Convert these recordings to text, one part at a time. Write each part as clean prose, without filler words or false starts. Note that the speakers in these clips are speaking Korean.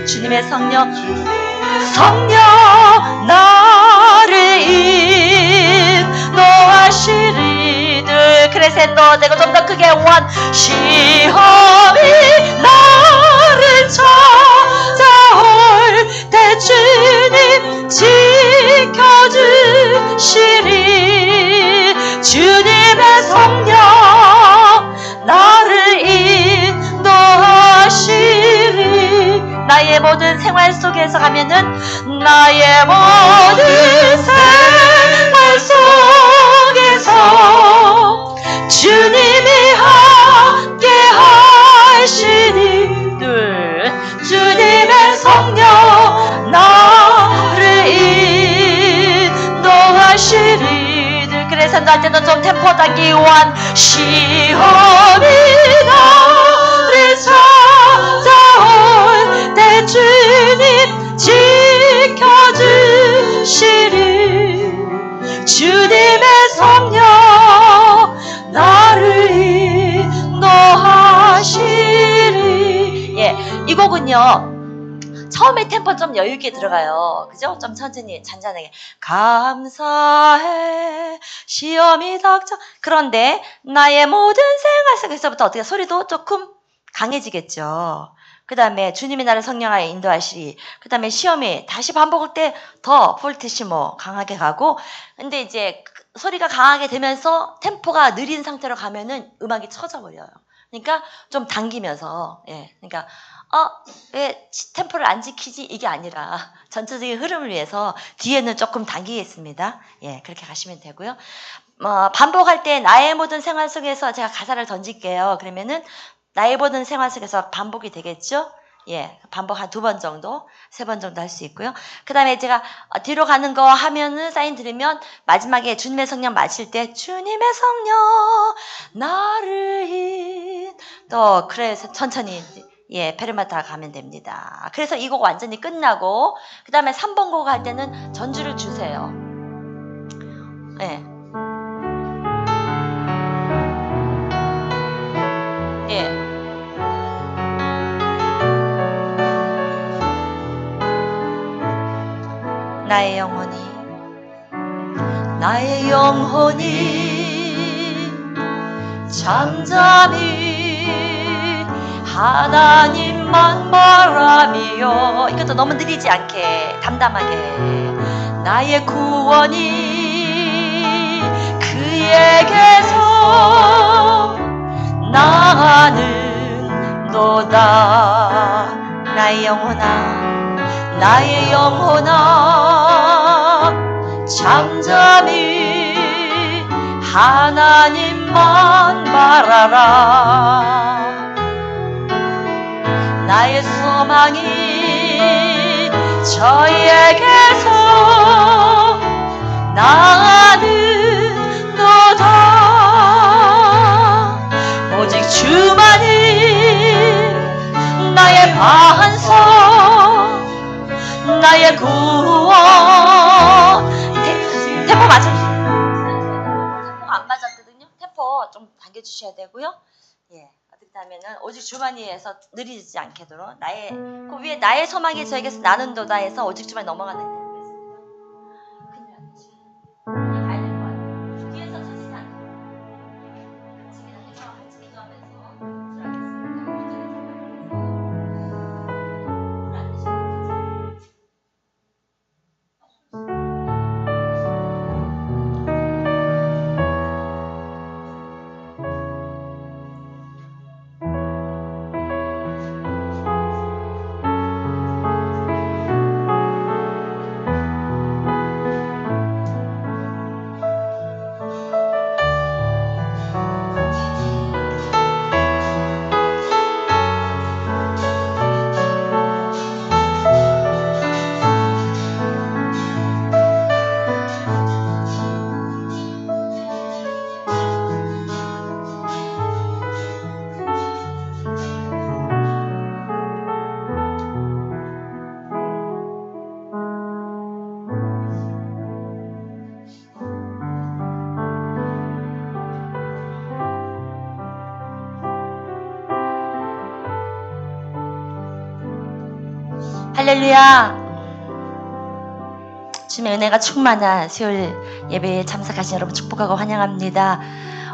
주님의 성령 나를 인도하시리. 둘, 그래서 또 내가 좀 더 크게 원. 시험이 나를 찾아올 때 주님 지켜주시리. 주님의 성령 나를 인도하시리. 나의 모든 생활 속에서 가면은 나의 모든 생활 속에서 주님이 함께 하시니. 둘, 주님의 성령 나를 인도하시리. 둘, 그래서 나한테는 좀 템포 당기 원. 시험이 나를 찾아올 때 주님 지켜주시리. 주님의 성령 나를 인도하시리. 예, 이 곡은요 처음에 템포 좀 여유있게 들어가요. 그죠? 좀 천천히 잔잔하게. 감사해 시험이 닥쳐. 그런데 나의 모든 생활 속에서부터 어떻게 소리도 조금 강해지겠죠. 그 다음에 주님이 나를 성령하여 인도하시리. 그 다음에 시험이 다시 반복할 때 더 폴티시모 강하게 가고. 근데 이제 소리가 강하게 되면서 템포가 느린 상태로 가면은 음악이 쳐져버려요. 그러니까 좀 당기면서, 예, 그러니까 왜 템포를 안 지키지? 이게 아니라 전체적인 흐름을 위해서 뒤에는 조금 당기겠습니다. 예, 그렇게 가시면 되고요. 반복할 때 나의 모든 생활 속에서 제가 가사를 던질게요. 그러면은 나의 모든 생활 속에서 반복이 되겠죠? 예, 반복 한 2번 정도, 3번 정도 할 수 있고요. 그 다음에 제가 뒤로 가는 거 하면은 사인 드리면 마지막에 주님의 성령 마칠 때 주님의 성령 나를 또 그래서 천천히 예, 페르마타 가면 됩니다. 그래서 이 곡 완전히 끝나고 그 다음에 3번 곡 할 때는 전주를 주세요. 예. 예. 나의 영혼이 잠잠히 하나님만 바라며. 이것도 너무 느리지 않게 담담하게. 나의 구원이 그에게서 나는도다. 나의 영혼아 잠잠히 하나님만 바라라. 나의 소망이 저에게서 나는도다. 오직 주만이 나의 반석 나의 구원. 템포 맞춰주세요. 템포가 안 맞았거든요. 템포 좀 당겨주셔야 되고요. 예, 어떻게 하면은 오직 주만이에서 느리지 않게도록 나의 그 위에 나의 소망이 저에게서 나는도다 해서 오직 주만이 넘어가는 거예요. 큰일 났지. 가야 될 것 같아요. 뒤에서 서지지 않고 같이 기도해서 같이 기도하면서 할렐루야. 주님의 은혜가 충만한 수요일 예배에 참석하신 여러분 축복하고 환영합니다.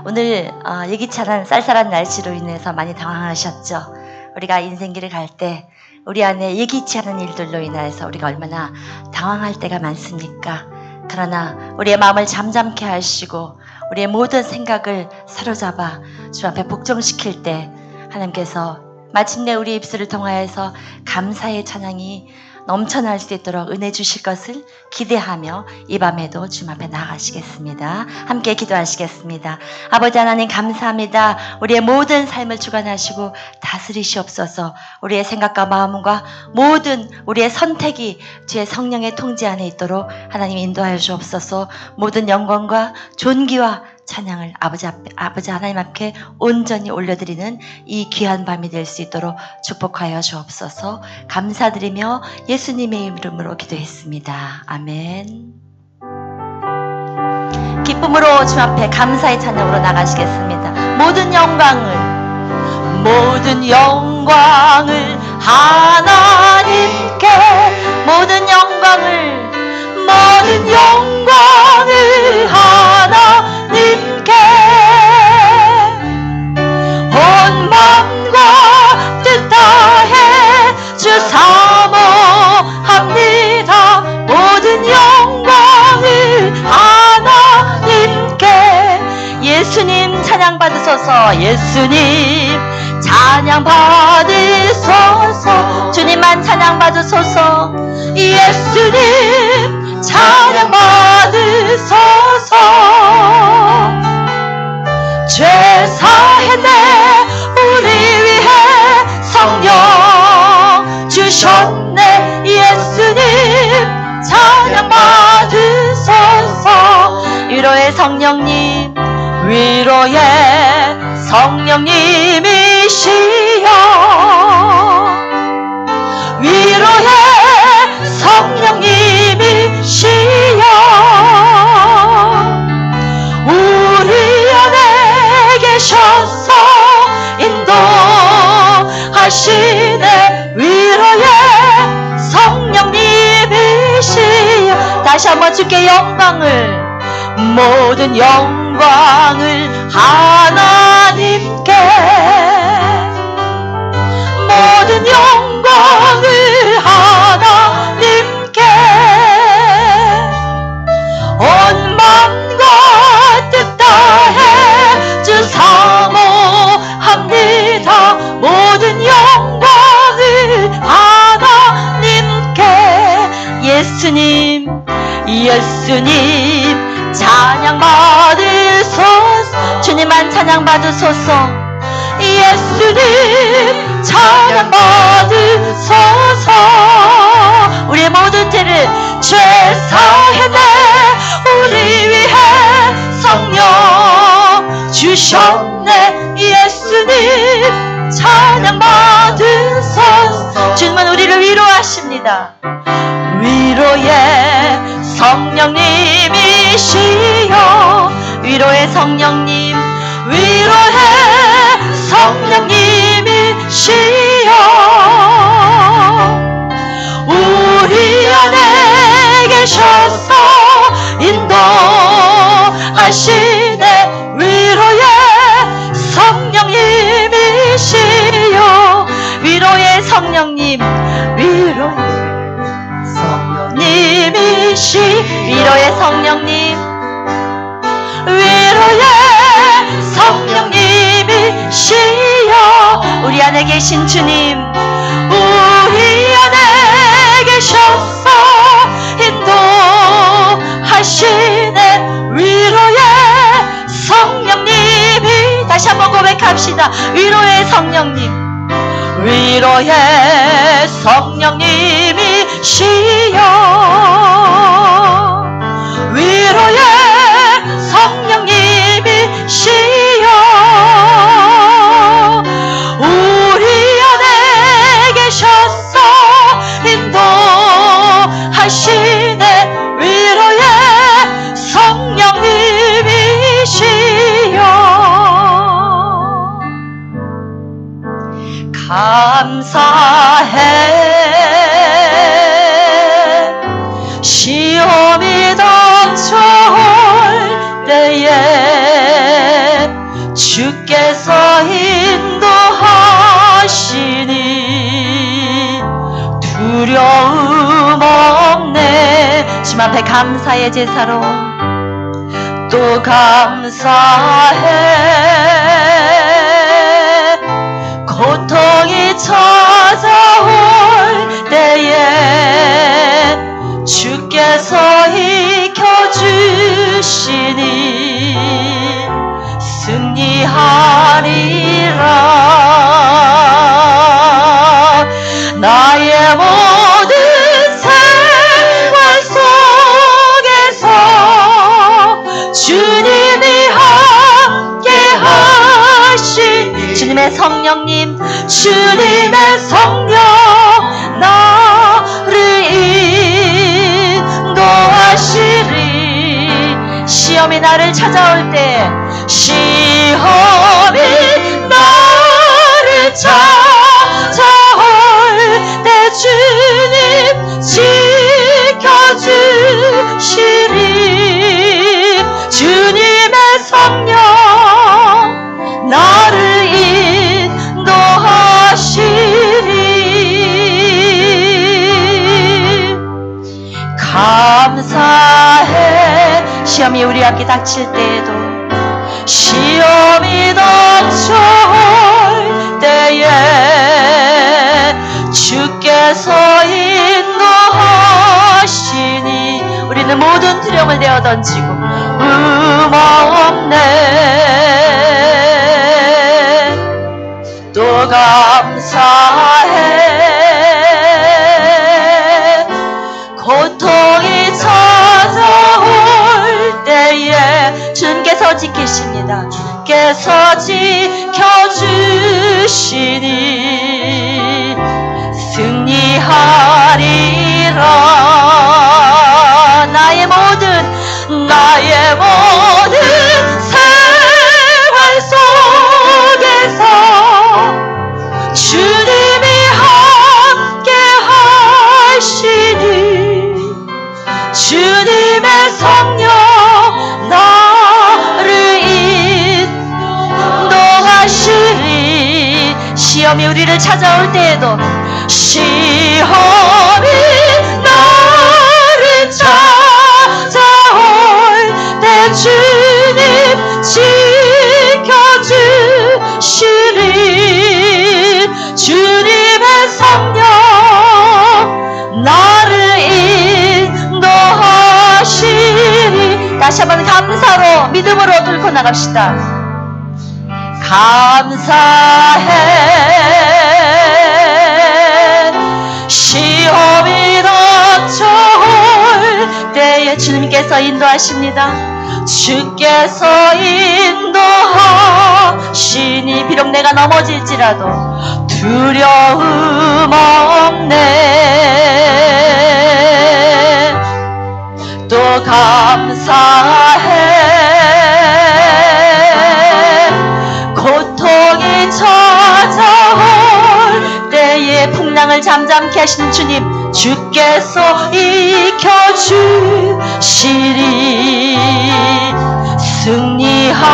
오늘 예기치 않은 쌀쌀한 날씨로 인해서 많이 당황하셨죠? 우리가 인생길을 갈 때 우리 안에 예기치 않은 일들로 인해서 우리가 얼마나 당황할 때가 많습니까? 그러나 우리의 마음을 잠잠케 하시고 우리의 모든 생각을 사로잡아 주 앞에 복종시킬 때 하나님께서 마침내 우리 입술을 통하여서 감사의 찬양이 넘쳐날 수 있도록 은혜 주실 것을 기대하며 이 밤에도 주님 앞에 나아가시겠습니다. 함께 기도하시겠습니다. 아버지 하나님 감사합니다. 우리의 모든 삶을 주관하시고 다스리시옵소서. 우리의 생각과 마음과 모든 우리의 선택이 주의 성령의 통제 안에 있도록 하나님 인도하여 주옵소서. 모든 영광과 존귀와 찬양을 아버지 하나님 앞에 온전히 올려드리는 이 귀한 밤이 될 수 있도록 축복하여 주옵소서. 감사드리며 예수님의 이름으로 기도했습니다. 아멘. 기쁨으로 주 앞에 감사의 찬양으로 나가시겠습니다. 모든 영광을 하나님께 모든 영광을 하나님께 온 마음과 뜻 다해 주 사모합니다. 모든 영광을 하나님께. 예수님 찬양 받으소서. 예수님 찬양 받으소서. 주님만 찬양 받으소서. 예수님 찬양 받으소서. 죄 사했네 우리 위해 성령 주셨네. 예수님 찬양 받으소서. 위로의 성령님 성령님이시여 위로의 성령님이시여 우리 안에 계셔서 인도하시네. 위로의 성령님이시여. 다시 한번 주께 영광을 모든 영광을 하나님께 모든 영광을 하나님께 온 마음과 뜻 다해 주 사모합니다. 모든 영광을 하나님께. 예수님 찬양 받으소서. 주님만 찬양 받으소서. 예수님 찬양 받으소서. 우리의 모든 죄를 죄 사했네 우리 위해 성령 주셨네. 예수님 찬양 받으소서. 주님은 우리를 위로하십니다. 위로의 성령님이시여 위로의 성령님 위로의 성령님이시여 우리 안에 계셔서 인도하시네. 위로의 성령님이시여 위로의 성령님 위로의 성령님 위로의 성령님이시여 우리 안에 계신 주님 우리 안에 계셔서 인도하시네. 위로의 성령님이. 다시 한번 고백합시다. 위로의 성령님 위로의 성령님이시여 위로의 성령님이시여 우리 안에 계셔서 인도하시네. 위로의 성령님이시여 감사해 두려움 없네. 주님 앞에 감사의 제사로 또 감사해. 고통이 찾아올 때에 주께서 이켜주시니 승리하리라. 나의 모든 생활 속에서 주님이 함께 하시니 주님의 성령님, 주님의 성령 나를 인도하시리. 시험이 나를 찾아올 때, 시험이 나를 찾아올 때 주님 지켜주시리. 주님의 성령 나를 인도하시리. 감사해. 시험이 우리 앞에 닥칠 때에도, 시험이 닥쳐올 때에 주께서 인도하시니 우리는 모든 두려움을 내어 던지고 없네. 또 감사해. 고통이 찾아올 때에 주님께서 지키십니다. 주께서 지켜주시니 승리하리라. 나의 모든 생활 속에서 주님이 함께 하시니 주님의 성령 나를 인도하시리. 시험이 우리를 찾아올 때에도, 시험이 나를 찾아올 때 주님 지켜주시리. 주님의 성령 나를 인도하시리. 다시 한번 감사로, 믿음으로 뚫고 나갑시다. 감사해. 시험이 닥쳐올 때에 주님께서 인도하십니다. 주께서 인도하시니 비록 내가 넘어질지라도 두려움 없네. 또 감사해. 고통이 찾아올 때에 풍랑을 잠잠케 하시는 주님, 주께서 이켜주시리. 승리하리라.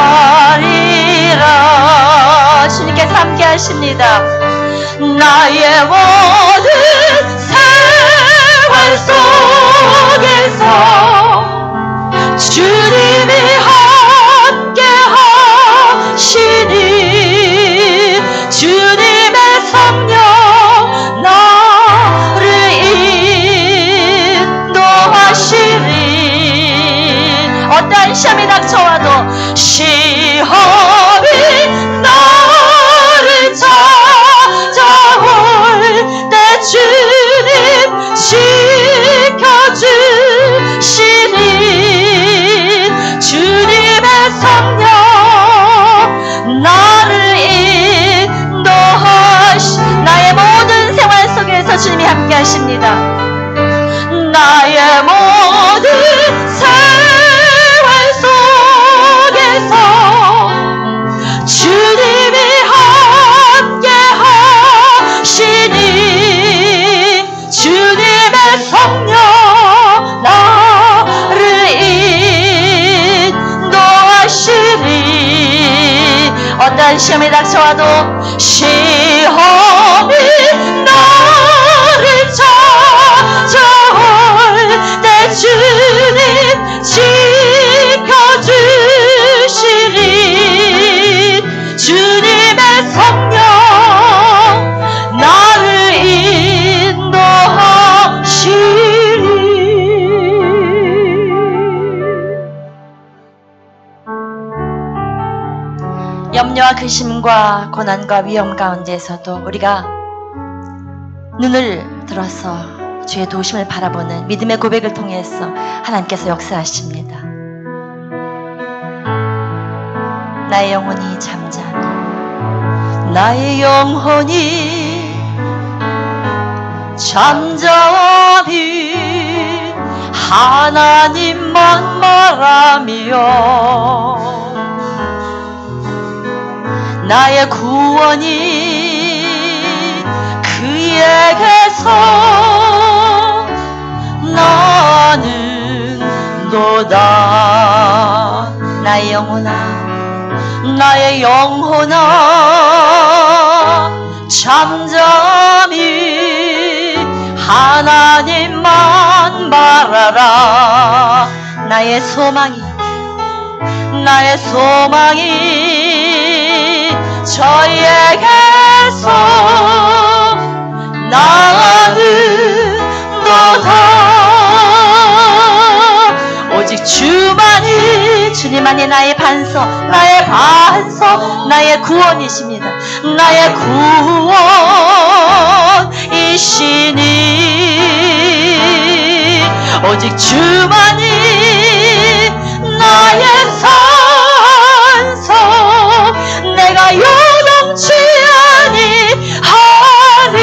주님께서 함께 하십니다. 나의 모든 생활 속에서 주님이 함께 하시니 주님의 성령 나를 인도하시리. 어떠한 시험이 닥쳐와도, 시험이 나를 찾아올 때 주님 지켜주시니 주님의 성령 나를 인도하시. 나의 모든 생활 속에서 주님이 함께 하십니다. 나의 모든 생활 속에서 주님이 함께 하시니 주님의 성령 나를 인도하시니. 어떠한 시험이 닥쳐와도, 시험이 나를 고통과 근심과 고난과 위험 가운데에서도 우리가 눈을 들어서 주의 도우심을 바라보는 믿음의 고백을 통해서 하나님께서 역사하십니다. 나의 영혼이 잠잠히, 나의 영혼이 잠잠히 하나님만 말하며 나의 구원이 그에게서 나는 도다. 나의 영혼아, 나의 영혼아 잠잠히 하나님만 바라라. 나의 소망이 저에게서 나는 도다. 오직 주님만이 나의 반석, 나의 구원이십니다. 나의 구원이시니 오직 주만이 나의 산성, 내가 요동치 아니하리.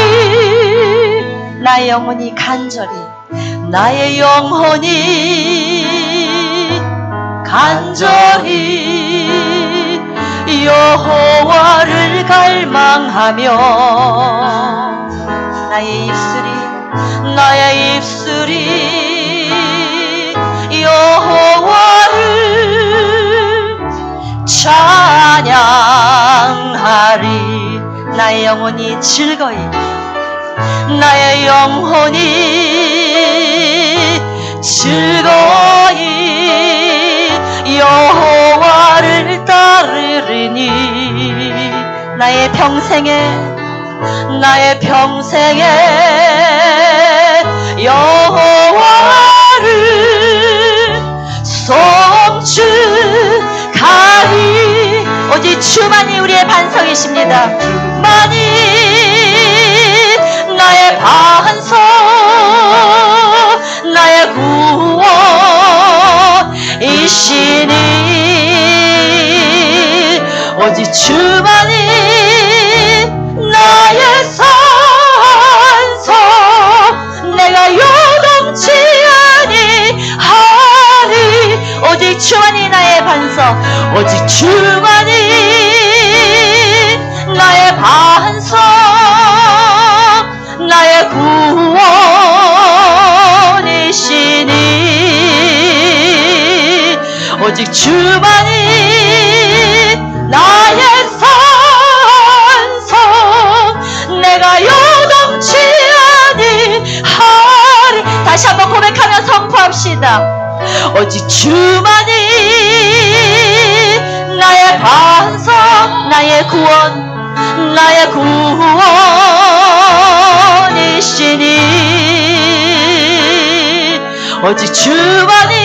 나의 영혼이 간절히, 나의 영혼이 간절히 여호와를 갈망하며 나의 입술이 여호와를 찬양하리. 나의 영혼이 즐거이, 나의 영혼이 즐거이 여호와를 따르리니 나의 평생에 여호와를 송축하리. 오직 주만이 우리의 반석이십니다. 주만이 나의 반석, 나의 구원이시니 오직 주만이 나의 산성, 내가 요동치 아니하리. 오직 주만이 나의 반석, 오직 주만이 나의 반석, 나의 구원이시니 오직 주만이 나의 산성, 내가 요동치 아니하리. 다시 한번 고백하며 선포합시다. 오직 주만이 나의 반석, 나의 구원이시니 오직 주만이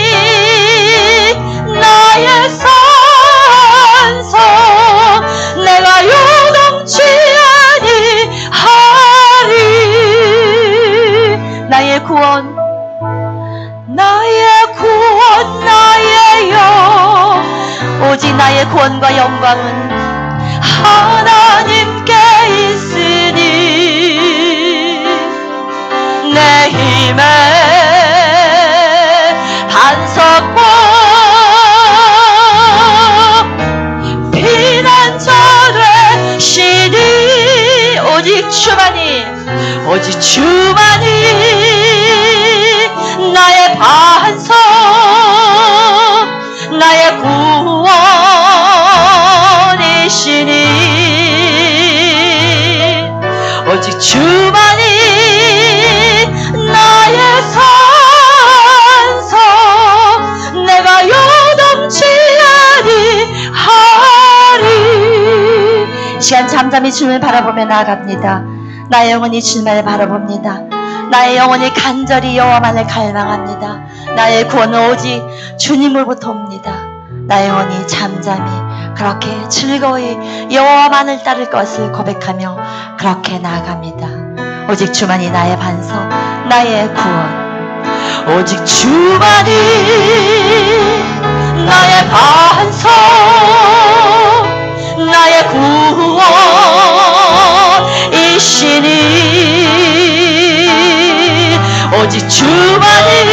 나의 산성, 내가 요동치 아니하리. 나의 구원, 오직 나의 구원과 영광은 하나님께 있으니 내 힘의 반석과 피난처 되시니 오직 주만이 나의 반석, 나의 구원이시니 오직 주만이 나의 산성, 내가 요동치 아니하리. 시간 잠잠히 주님을 바라보며 나아갑니다. 나의 영혼이 주님을 바라봅니다. 나의 영혼이 간절히 여호와만을 갈망합니다. 나의 구원은 오직 주님으로부터 옵니다. 나의 영혼이 잠잠히 그렇게 즐거이 여호와만을 따를 것을 고백하며 그렇게 나아갑니다. 오직 주만이 나의 반석, 나의 구원. 오직 주만이 나의 반석, 나의 구원이시니 오직 주만이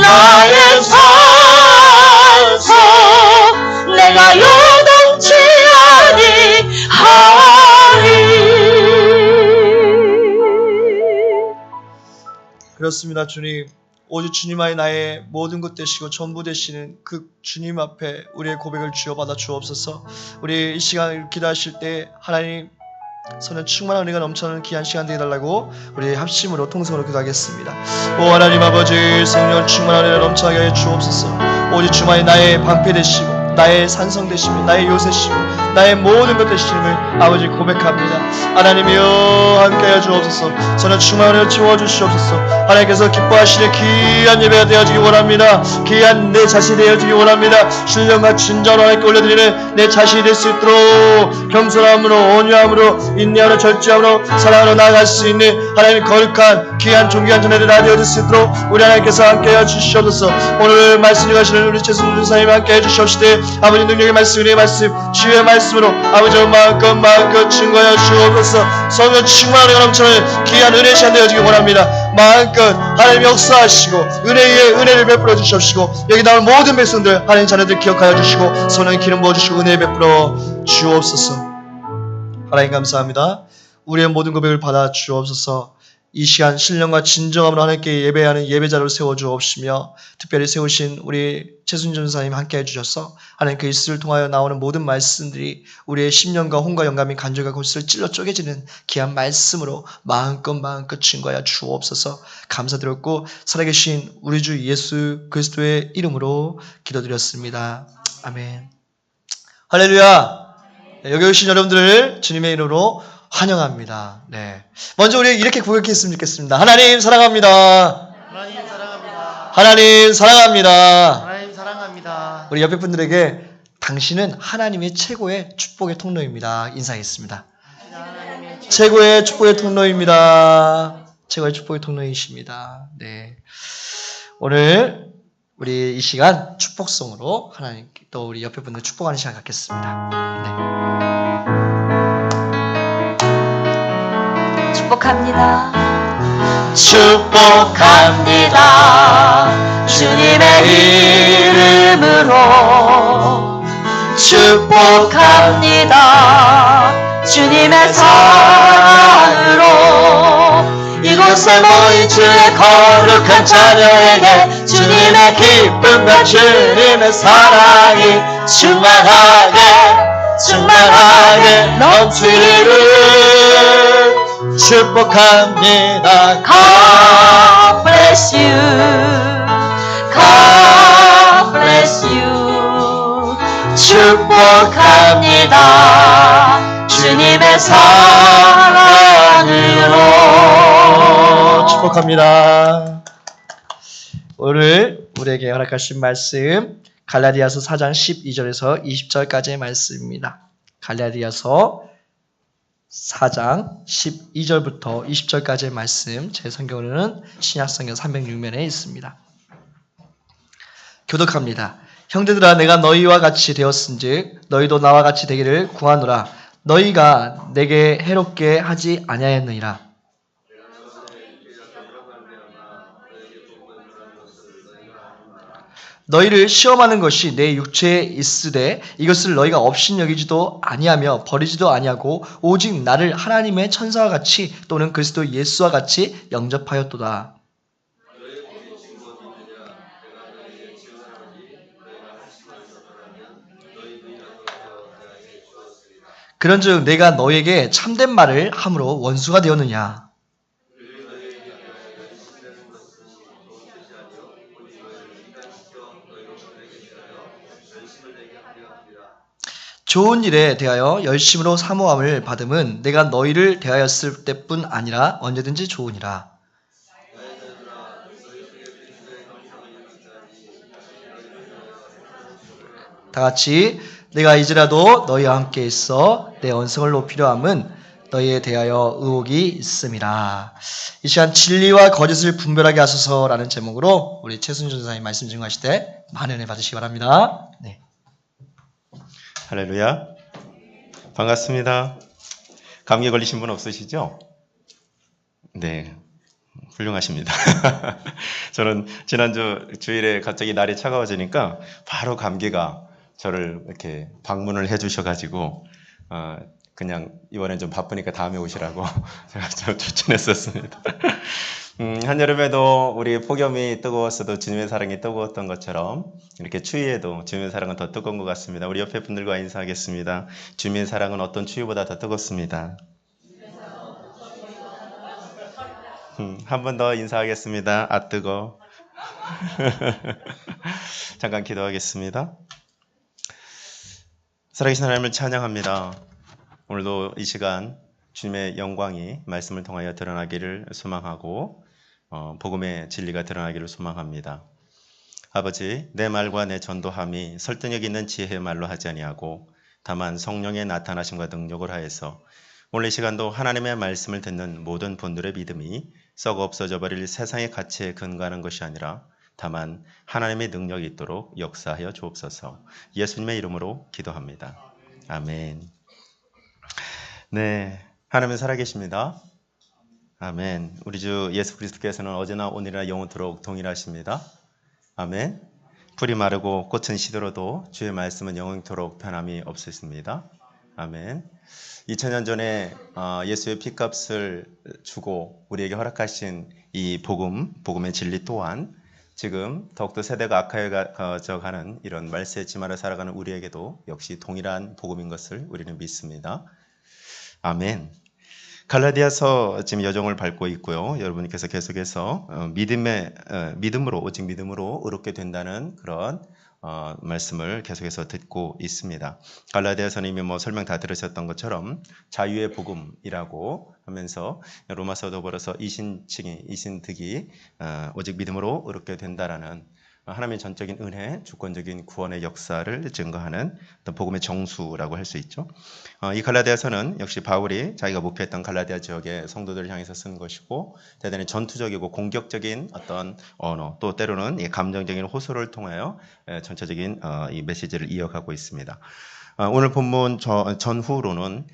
나의 반석, 내가 요동치 아니하리. 그렇습니다. 주님, 오직 주님만이 나의 모든 것 되시고 전부 되시는 그 주님 앞에 우리의 고백을 주어받아 주옵소서. 우리 이 시간을 기도하실 때 하나님 선은 충만한 은혜가 넘쳐나는 귀한 시간 되게 달라고 우리 합심으로 통성으로 기도하겠습니다. 오 하나님 아버지, 성령 충만한 은혜가 넘쳐나게 해 주옵소서. 오직 주만이 나의 방패 되시고 나의 산성 되시며 나의 요새시고 나의 모든 것 되시님을 아버지 고백합니다. 하나님이여 함께하여 주옵소서. 저는 충만한 은혜를 채워주시옵소서. 하나님께서 기뻐하시는 귀한 예배가 되어지기 원합니다. 귀한 내 자신이 되어지기 원합니다. 신령과 진정으로 하나님께 올려드리는 내 자신이 될 수 있도록 겸손함으로 온유함으로 인내함으로 절제함으로 사랑으로 나아갈 수 있는 하나님의 거룩한 귀한 존귀한 전회를 다 되어질 수 있도록 우리 하나님께서 함께하여 주시옵소서. 오늘 말씀 읽으시는 우리 최순준 전사님 함께해 주시옵시되 아버지 능력의 말씀, 은혜의 말씀, 치유의 말씀으로 아버지 마음껏 증거하여 주옵소서. 성령 충만한 은혜가 넘쳐나는 귀한 은혜의 시간 되어지기 원합니다. 마음껏 하나님 역사하시고 은혜 위에 은혜를 베풀어 주시옵시고 여기 나올 모든 백성들 하나님 자녀들 기억하여 주시고 성령의 기름 부어주시고 은혜 베풀어 주옵소서. 하나님 감사합니다. 우리의 모든 고백을 받아 주옵소서. 이 시간 신령과 진정함으로 하나님께 예배하는 예배자로 세워주옵시며 특별히 세우신 우리 최순전 전사님 함께해 주셔서 하나님 그 입술을 통하여 나오는 모든 말씀들이 우리의 심령과 혼과 영감이 간절과 골수를 찔러 쪼개지는 귀한 말씀으로 마음껏 증거하여 주옵소서. 감사드렸고 살아계신 우리 주 예수 그리스도의 이름으로 기도드렸습니다. 아멘. 할렐루야. 여기 오신 여러분들을 주님의 이름으로 환영합니다. 네. 먼저 우리 이렇게 고백했으면 좋겠습니다. 하나님 사랑합니다. 하나님 사랑합니다. 하나님 사랑합니다. 하나님 사랑합니다. 우리 옆에 분들에게 당신은 하나님의 최고의 축복의 통로입니다. 인사하겠습니다. 하나님의 최고의 축복의 통로입니다. 최고의 축복의 통로이십니다. 네. 오늘 우리 이 시간 축복송으로 하나님 또 우리 옆에 분들 축복하는 시간 갖겠습니다. 네. 축복합니다. 축복합니다. 주님의 이름으로 축복합니다. 주님의 사랑으로 이곳에 모인 주의 거룩한 자녀에게 주님의 기쁨과 주님의 사랑이 충만하게 넘치기를 축복합니다. God bless you. God bless you. 축복합니다. 주님의 사랑으로 축복합니다. 오늘 우리에게 허락하신 말씀 갈라디아서 4장 12절에서 20절까지의 말씀입니다. 갈라디아서 4장 12절부터 20절까지의 말씀, 제 성경으로는 신약성경 306면에 있습니다. 교독합니다. 형제들아, 내가 너희와 같이 되었은즉 너희도 나와 같이 되기를 구하노라. 너희가 내게 해롭게 하지 아니하였느니라. 너희를 시험하는 것이 내 육체에 있으되 이것을 너희가 업신여기지도 아니하며 버리지도 아니하고 오직 나를 하나님의 천사와 같이 또는 그리스도 예수와 같이 영접하였도다. 그런즉 내가 너에게 참된 말을 함으로 원수가 되었느냐? 좋은 일에 대하여 열심으로 사모함을 받음은 내가 너희를 대하였을 때뿐 아니라 언제든지 좋으니라. 다 같이 내가 이제라도 너희와 함께 있어 내 언성을 높이려 함은 너희에 대하여 의혹이 있음이라. 이 시간 진리와 거짓을 분별하게 하소서라는 제목으로 우리 최순준 전사님 말씀 증거하실 때 많은 은혜 받으시기 바랍니다. 네. 할렐루야. 반갑습니다. 감기 걸리신 분 없으시죠? 네. 훌륭하십니다. 저는 지난주 주일에 갑자기 날이 차가워지니까 바로 감기가 저를 이렇게 방문을 해주셔가지고 그냥 이번엔 좀 바쁘니까 다음에 오시라고 제가 좀 추천했었습니다. 한여름에도 우리 폭염이 뜨거웠어도 주님의 사랑이 뜨거웠던 것처럼 이렇게 추위에도 주님의 사랑은 더 뜨거운 것 같습니다. 우리 옆에 분들과 인사하겠습니다. 주님의 사랑은 어떤 추위보다 더 뜨겁습니다. 한 번 더 인사하겠습니다. 아 뜨거. 잠깐 기도하겠습니다. 살아계신 하나님을 찬양합니다. 오늘도 이 시간 주님의 영광이 말씀을 통하여 드러나기를 소망하고 복음의 진리가 드러나기를 소망합니다. 아버지, 내 말과 내 전도함이 설득력 있는 지혜의 말로 하지 아니하고 다만 성령의 나타나심과 능력을 하여서 오늘 이 시간도 하나님의 말씀을 듣는 모든 분들의 믿음이 썩어 없어져 버릴 세상의 가치에 근거하는 것이 아니라 다만 하나님의 능력이 있도록 역사하여 주옵소서. 예수님의 이름으로 기도합니다. 아멘. 네, 하나님은 살아계십니다. 아멘. 우리 주 예수 그리스도께서는 어제나 오늘이나 영원토록 동일하십니다. 아멘. 풀이 마르고 꽃은 시들어도 주의 말씀은 영원토록 변함이 없으십니다. 아멘. 2000년 전에 예수의 피값을 주고 우리에게 허락하신 이 복음의 진리 또한 지금 더욱더 세대가 악화해져 가는 이런 말세의 지마를 살아가는 우리에게도 역시 동일한 복음인 것을 우리는 믿습니다. 아멘. 갈라디아서 지금 여정을 밟고 있고요. 여러분께서 계속해서 믿음으로 오직 믿음으로 의롭게 된다는 그런 말씀을 계속해서 듣고 있습니다. 갈라디아서는 이미 설명 다 들으셨던 것처럼 자유의 복음이라고 하면서 로마서 더불어서 이신득이 오직 믿음으로 의롭게 된다라는 하나님의 전적인 은혜, 주권적인 구원의 역사를 증거하는 어떤 복음의 정수라고 할 수 있죠. 이 갈라디아서는 역시 바울이 자기가 목표했던 갈라디아 지역의 성도들을 향해서 쓴 것이고 대단히 전투적이고 공격적인 어떤 언어 또 때로는 이 감정적인 호소를 통하여 전체적인 이 메시지를 이어가고 있습니다. 오늘 본문 전후로는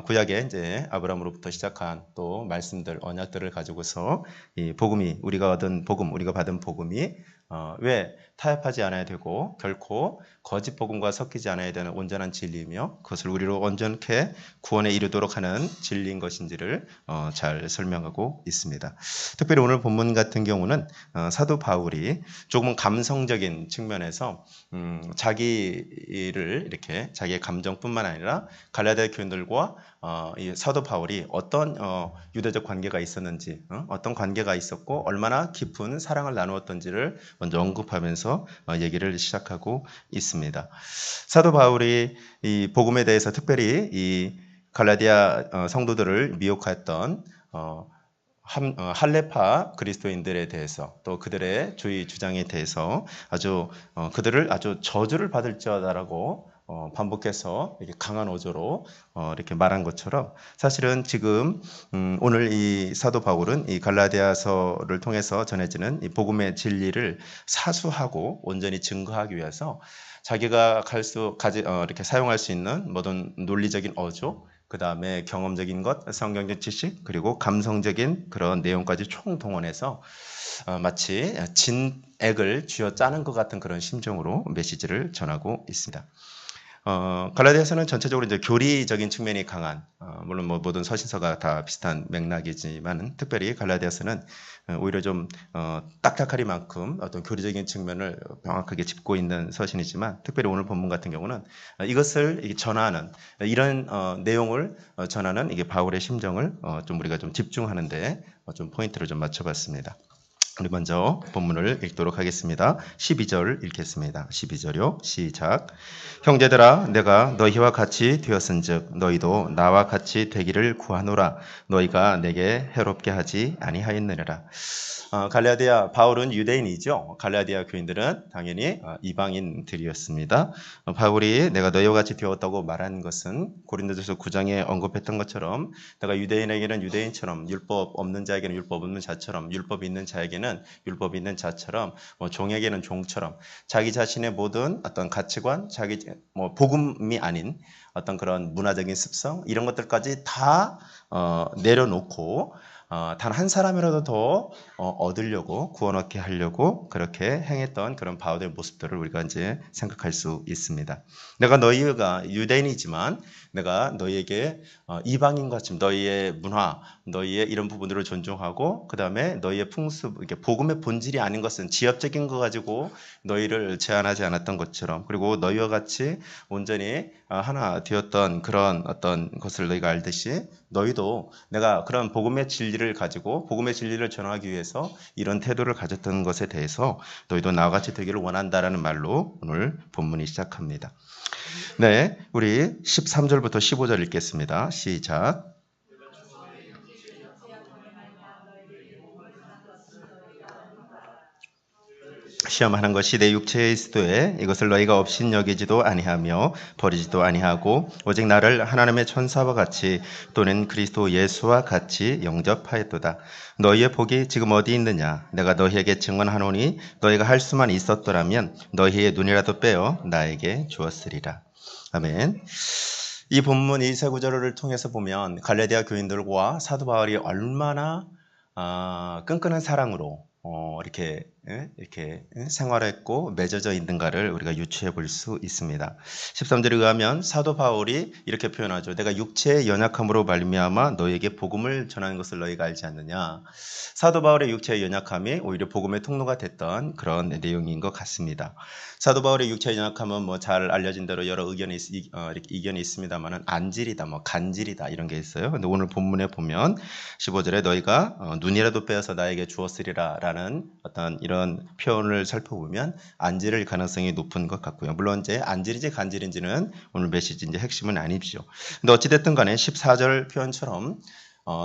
구약의 이제 아브라함으로부터 시작한 또 말씀들, 언약들을 가지고서 이 복음이 우리가 받은 복음이 왜 타협하지 않아야 되고 결코 거짓 복음과 섞이지 않아야 되는 온전한 진리이며 그것을 우리로 온전케 구원에 이르도록 하는 진리인 것인지를 잘 설명하고 있습니다. 특별히 오늘 본문 같은 경우는 사도 바울이 조금은 감성적인 측면에서 자기를 이렇게 자기의 감정뿐만 아니라 갈라디아 교인들과 이 사도 바울이 어떤 유대적 관계가 있었는지, 어떤 관계가 있었고 얼마나 깊은 사랑을 나누었던지를 먼저 언급하면서 얘기를 시작하고 있습니다. 사도 바울이 이 복음에 대해서 특별히 이 갈라디아 성도들을 미혹했던 할레파 그리스도인들에 대해서 또 그들의 주의 주장에 대해서 그들을 아주 저주를 받을지어다라고 반복해서 이렇게 강한 어조로 이렇게 말한 것처럼 사실은 지금 오늘 이 사도 바울은 이 갈라디아서를 통해서 전해지는 이 복음의 진리를 사수하고 온전히 증거하기 위해서 자기가 이렇게 사용할 수 있는 모든 논리적인 어조 그 다음에 경험적인 것, 성경적 지식, 그리고 감성적인 그런 내용까지 총동원해서 마치 진액을 쥐어짜는 것 같은 그런 심정으로 메시지를 전하고 있습니다. 갈라디아서는 전체적으로 이제 교리적인 측면이 강한, 물론 모든 서신서가 다 비슷한 맥락이지만 특별히 갈라디아서는 오히려 좀 딱딱하리만큼 어떤 교리적인 측면을 명확하게 짚고 있는 서신이지만 특별히 오늘 본문 같은 경우는 이것을 전하는 이런 내용을 전하는 이게 바울의 심정을 좀 우리가 좀 집중하는데 좀 포인트를 좀 맞춰봤습니다. 우리 먼저 본문을 읽도록 하겠습니다. 12절 읽겠습니다. 12절요. 시작. 형제들아 내가 너희와 같이 되었은즉 너희도 나와 같이 되기를 구하노라. 너희가 내게 해롭게 하지 아니하였느니라. 갈라디아 바울은 유대인이죠. 갈라디아 교인들은 당연히 이방인들이었습니다. 바울이 내가 너희와 같이 되었다고 말한 것은 고린도전서 9장에 언급했던 것처럼 내가 유대인에게는 유대인처럼 율법 없는 자에게는 율법 없는 자처럼 율법 있는 자에게는 율법 있는 자처럼 종에게는 종처럼 자기 자신의 모든 어떤 가치관, 자기 복음이 아닌 어떤 그런 문화적인 습성 이런 것들까지 다 내려놓고 단 한 사람이라도 더 얻으려고 구원 얻게 하려고 그렇게 행했던 그런 바울의 모습들을 우리가 이제 생각할 수 있습니다. 내가 너희가 유대인이지만 내가 너희에게 이방인과 같이 너희의 문화, 너희의 이런 부분들을 존중하고 그 다음에 너희의 풍습, 이렇게 복음의 본질이 아닌 것은 지엽적인 거 가지고 너희를 제한하지 않았던 것처럼 그리고 너희와 같이 온전히 하나 되었던 그런 어떤 것을 너희가 알듯이 너희도 내가 그런 복음의 진리를 가지고 복음의 진리를 전하기 위해서 이런 태도를 가졌던 것에 대해서 너희도 나와 같이 되기를 원한다라는 말로 오늘 본문이 시작합니다. 네, 우리 13절부터 15절 읽겠습니다. 시작. 시험하는 것이 내 육체의 수도에 이것을 너희가 없인 여기지도 아니하며 버리지도 아니하고 오직 나를 하나님의 천사와 같이 또는 그리스도 예수와 같이 영접하였도다. 너희의 복이 지금 어디 있느냐? 내가 너희에게 증언하노니 너희가 할 수만 있었더라면 너희의 눈이라도 빼어 나에게 주었으리라. 아멘. 이 본문 이 세 구절을 통해서 보면 갈라디아 교인들과 사도 바울이 얼마나 끈끈한 사랑으로 이렇게 생활했고 맺어져 있는가를 우리가 유추해 볼 수 있습니다. 13절에 의하면 사도 바울이 이렇게 표현하죠. 내가 육체의 연약함으로 말미암아 너희에게 복음을 전하는 것을 너희가 알지 않느냐. 사도 바울의 육체의 연약함이 오히려 복음의 통로가 됐던 그런 내용인 것 같습니다. 사도 바울의 육체의 연약함은 뭐 잘 알려진 대로 여러 이견이 있습니다만은 안질이다, 간질이다 이런 게 있어요. 근데 오늘 본문에 보면 15절에 너희가 눈이라도 빼어서 나에게 주었으리라라는 어떤 이런 표현을 살펴보면 안질일 가능성이 높은 것 같고요. 물론 이제 안질인지 간질인지는 오늘 메시지 이제 핵심은 아니죠. 근데 어찌됐든 간에 14절 표현처럼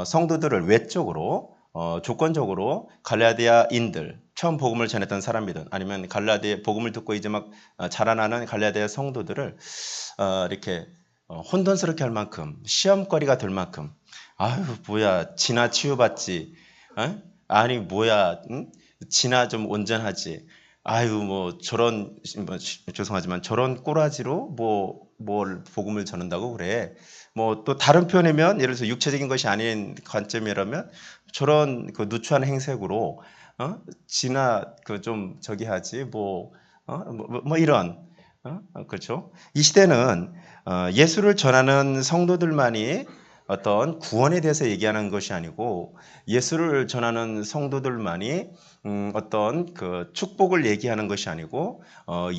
성도들을 외적으로 조건적으로 갈라디아인들 처음 복음을 전했던 사람이든 아니면 갈라디아 복음을 듣고 이제 막 자라나는 갈라디아 성도들을 이렇게 혼돈스럽게 할 만큼 시험거리가 될 만큼 아유 뭐야 지나 치유받지 아니 뭐야 지나 좀 온전하지 아유 뭐 저런 죄송하지만 저런 꼬라지로 뭘 복음을 전한다고 그래. 뭐 또 다른 표현이면 예를 들어서 육체적인 것이 아닌 관점이라면 저런 그 누추한 행색으로 지나 그 좀 저기 하지 뭐 이런 그렇죠. 이 시대는 예수를 전하는 성도들만이 어떤 구원에 대해서 얘기하는 것이 아니고 예수를 전하는 성도들만이 어떤 그 축복을 얘기하는 것이 아니고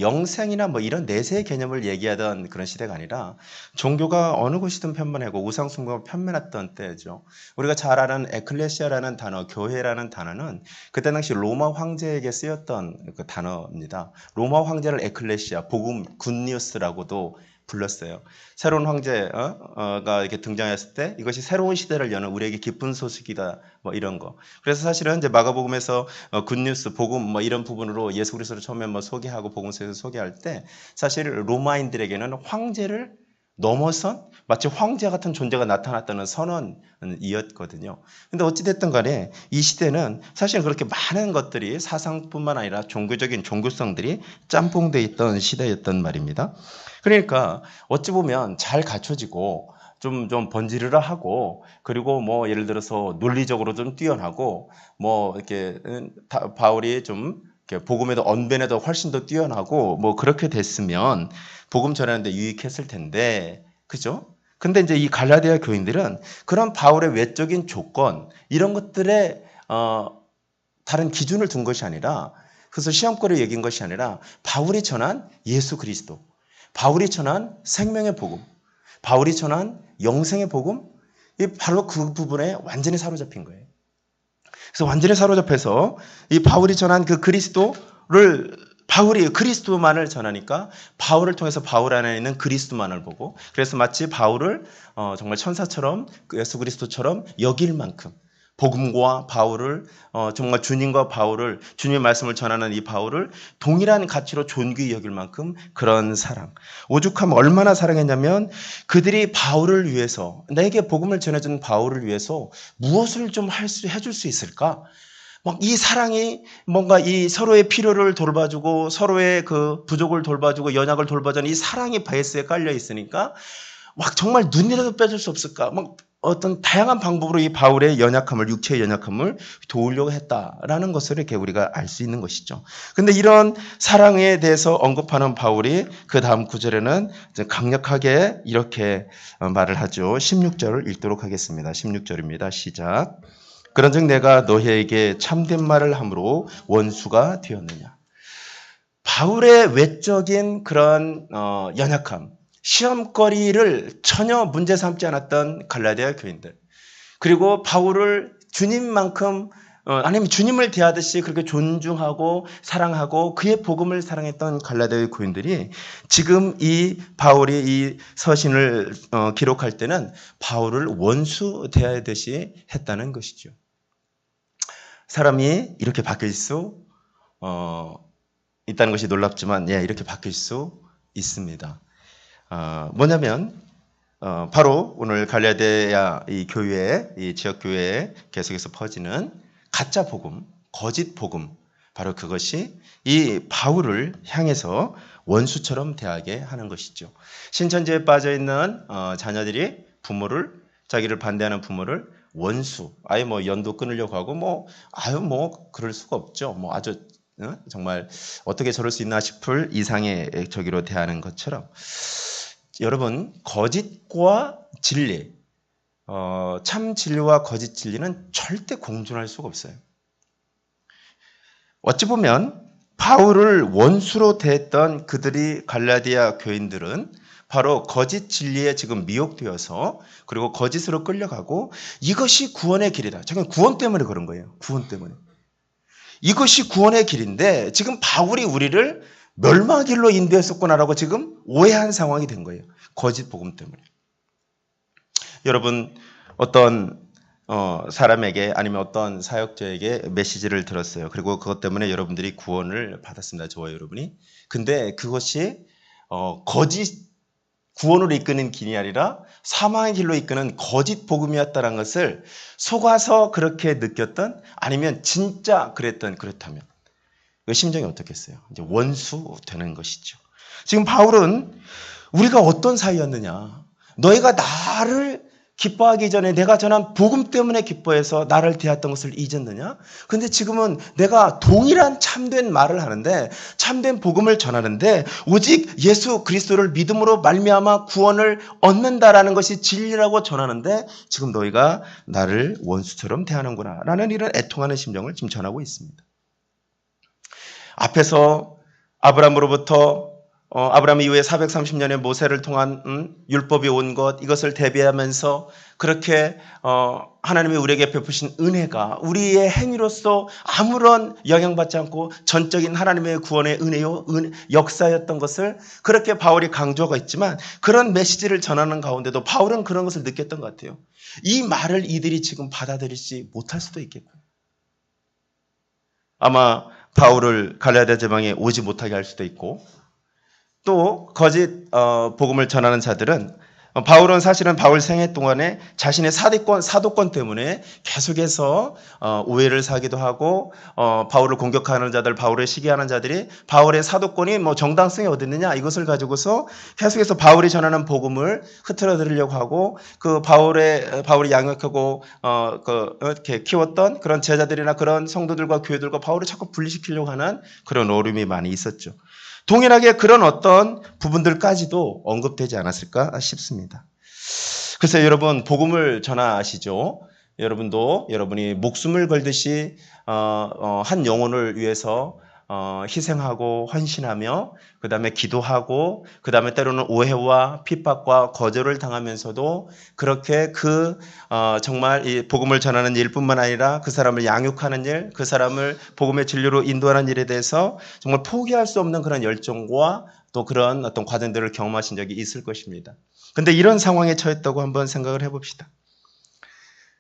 영생이나 뭐 이런 내세의 개념을 얘기하던 그런 시대가 아니라 종교가 어느 곳이든 편만하고 우상숭배가 편만했던 때죠. 우리가 잘 아는 에클레시아라는 단어, 교회라는 단어는 그때 당시 로마 황제에게 쓰였던 그 단어입니다. 로마 황제를 에클레시아, 복음, 굿뉴스라고도 불렀어요. 새로운 황제가 이렇게 등장했을 때 이것이 새로운 시대를 여는 우리에게 기쁜 소식이다. 뭐 이런 거. 그래서 사실은 이제 마가복음에서 굿뉴스, 복음 뭐 이런 부분으로 예수 그리스도를 처음에 뭐 소개하고 복음서에서 소개할 때 사실 로마인들에게는 황제를 넘어선 마치 황제 같은 존재가 나타났다는 선언이었거든요. 근데 어찌됐든 간에 이 시대는 사실 그렇게 많은 것들이 사상뿐만 아니라 종교적인 종교성들이 짬뽕돼 있던 시대였던 말입니다. 그러니까 어찌 보면 잘 갖춰지고 좀 번지르르하고 그리고 뭐 예를 들어서 논리적으로 좀 뛰어나고 뭐 이렇게 바울이 좀 이렇게 복음에도 언변에도 훨씬 더 뛰어나고 뭐 그렇게 됐으면 복음 전하는데 유익했을 텐데 그죠? 근데 이제 이 갈라디아 교인들은 그런 바울의 외적인 조건 이런 것들에 다른 기준을 둔 것이 아니라 그래서 시험거리 얘기인 것이 아니라 바울이 전한 예수 그리스도 바울이 전한 생명의 복음, 바울이 전한 영생의 복음, 바로 그 부분에 완전히 사로잡힌 거예요. 그래서 완전히 사로잡혀서 이 바울이 전한 그 그리스도를 바울이 그리스도만을 전하니까 바울을 통해서 바울 안에 있는 그리스도만을 보고 그래서 마치 바울을 정말 천사처럼 예수 그리스도처럼 여길 만큼 복음과 바울을 정말 주님과 바울을 주님의 말씀을 전하는 이 바울을 동일한 가치로 존귀히 여길 만큼 그런 사랑 오죽하면 얼마나 사랑했냐면 그들이 바울을 위해서 내게 복음을 전해준 바울을 위해서 무엇을 좀 해줄 수 있을까? 막 이 사랑이 뭔가 이 서로의 필요를 돌봐주고 서로의 그 부족을 돌봐주고 연약을 돌봐주는 이 사랑이 베이스에 깔려 있으니까 막 정말 눈이라도 빼줄 수 없을까? 막 어떤 다양한 방법으로 이 바울의 연약함을 육체의 연약함을 도우려고 했다라는 것을 이렇게 우리가 알 수 있는 것이죠. 근데 이런 사랑에 대해서 언급하는 바울이 그 다음 구절에는 강력하게 이렇게 말을 하죠. 16절을 읽도록 하겠습니다. 16절입니다. 시작. 그런즉 내가 너희에게 참된 말을 함으로 원수가 되었느냐. 바울의 외적인 그런 연약함, 시험거리를 전혀 문제 삼지 않았던 갈라디아 교인들, 그리고 바울을 주님만큼 아니면 주님을 대하듯이 그렇게 존중하고 사랑하고 그의 복음을 사랑했던 갈라디아의 교인들이 지금 이 바울이 이 서신을 기록할 때는 바울을 원수 대하듯이 했다는 것이죠. 사람이 이렇게 바뀔 수 있다는 것이 놀랍지만 이렇게 바뀔 수 있습니다. 뭐냐면 바로 오늘 갈라디아 이 교회, 이 지역 교회에 계속해서 퍼지는 가짜 복음, 거짓 복음, 바로 그것이 이 바울을 향해서 원수처럼 대하게 하는 것이죠. 신천지에 빠져 있는 자녀들이 부모를 자기를 반대하는 부모를 원수, 아예 뭐 연도 끊으려고 하고 그럴 수가 없죠. 아주 정말 어떻게 저럴 수 있나 싶을 이상의 저기로 대하는 것처럼 여러분 거짓과 진리, 참 진리와 거짓 진리는 절대 공존할 수가 없어요. 어찌 보면 바울을 원수로 대했던 그들이 갈라디아 교인들은 바로 거짓 진리에 지금 미혹되어서 그리고 거짓으로 끌려가고 이것이 구원의 길이다. 저건 구원 때문에 그런 거예요. 구원 때문에. 이것이 구원의 길인데 지금 바울이 우리를 멸망의 길로 인도했었구나라고 지금 오해한 상황이 된 거예요. 거짓 복음 때문에. 여러분 어떤 사람에게 아니면 어떤 사역자에게 메시지를 들었어요. 그리고 그것 때문에 여러분들이 구원을 받았습니다. 저와 여러분이. 근데 그것이 거짓 구원으로 이끄는 길이 아니라 사망의 길로 이끄는 거짓 복음이었다는 것을 속아서 그렇게 느꼈던 아니면 진짜 그렇다면 그 심정이 어떻겠어요? 이제 원수 되는 것이죠. 지금 바울은 우리가 어떤 사이였느냐? 너희가 나를 기뻐하기 전에 내가 전한 복음 때문에 기뻐해서 나를 대했던 것을 잊었느냐? 근데 지금은 내가 동일한 참된 말을 하는데 참된 복음을 전하는데 오직 예수 그리스도를 믿음으로 말미암아 구원을 얻는다라는 것이 진리라고 전하는데 지금 너희가 나를 원수처럼 대하는구나 라는 이런 애통하는 심정을 지금 전하고 있습니다. 앞에서 아브라함으로부터 아브라함 이후에 430년의 모세를 통한 율법이 온 것 이것을 대비하면서 그렇게 하나님이 우리에게 베푸신 은혜가 우리의 행위로서 아무런 영향받지 않고 전적인 하나님의 구원의 은혜요 역사였던 것을 그렇게 바울이 강조하고 있지만 그런 메시지를 전하는 가운데도 바울은 그런 것을 느꼈던 것 같아요. 이 말을 이들이 지금 받아들이지 못할 수도 있겠고요. 아마 바울을 갈라디아 지방에 오지 못하게 할 수도 있고 또 거짓 복음을 전하는 자들은 바울은 사실은 바울 생애 동안에 자신의 사도권 때문에 계속해서 오해를 사기도 하고 바울을 공격하는 자들, 바울을 시기하는 자들이 바울의 사도권이 정당성이 어디 있느냐 이것을 가지고서 계속해서 바울이 전하는 복음을 흐트러뜨리려고 하고 그 바울이 양육하고 이렇게 키웠던 그런 제자들이나 그런 성도들과 교회들과 바울을 자꾸 분리시키려고 하는 그런 어려움이 많이 있었죠. 동일하게 그런 어떤 부분들까지도 언급되지 않았을까 싶습니다. 그래서 여러분 복음을 전하시죠. 여러분도 여러분이 목숨을 걸듯이 한 영혼을 위해서 희생하고 헌신하며 그 다음에 기도하고 그 다음에 때로는 오해와 핍박과 거절을 당하면서도 그렇게 정말 이 복음을 전하는 일뿐만 아니라 그 사람을 양육하는 일, 그 사람을 복음의 진리로 인도하는 일에 대해서 정말 포기할 수 없는 그런 열정과 또 그런 어떤 과정들을 경험하신 적이 있을 것입니다. 근데 이런 상황에 처했다고 한번 생각을 해봅시다.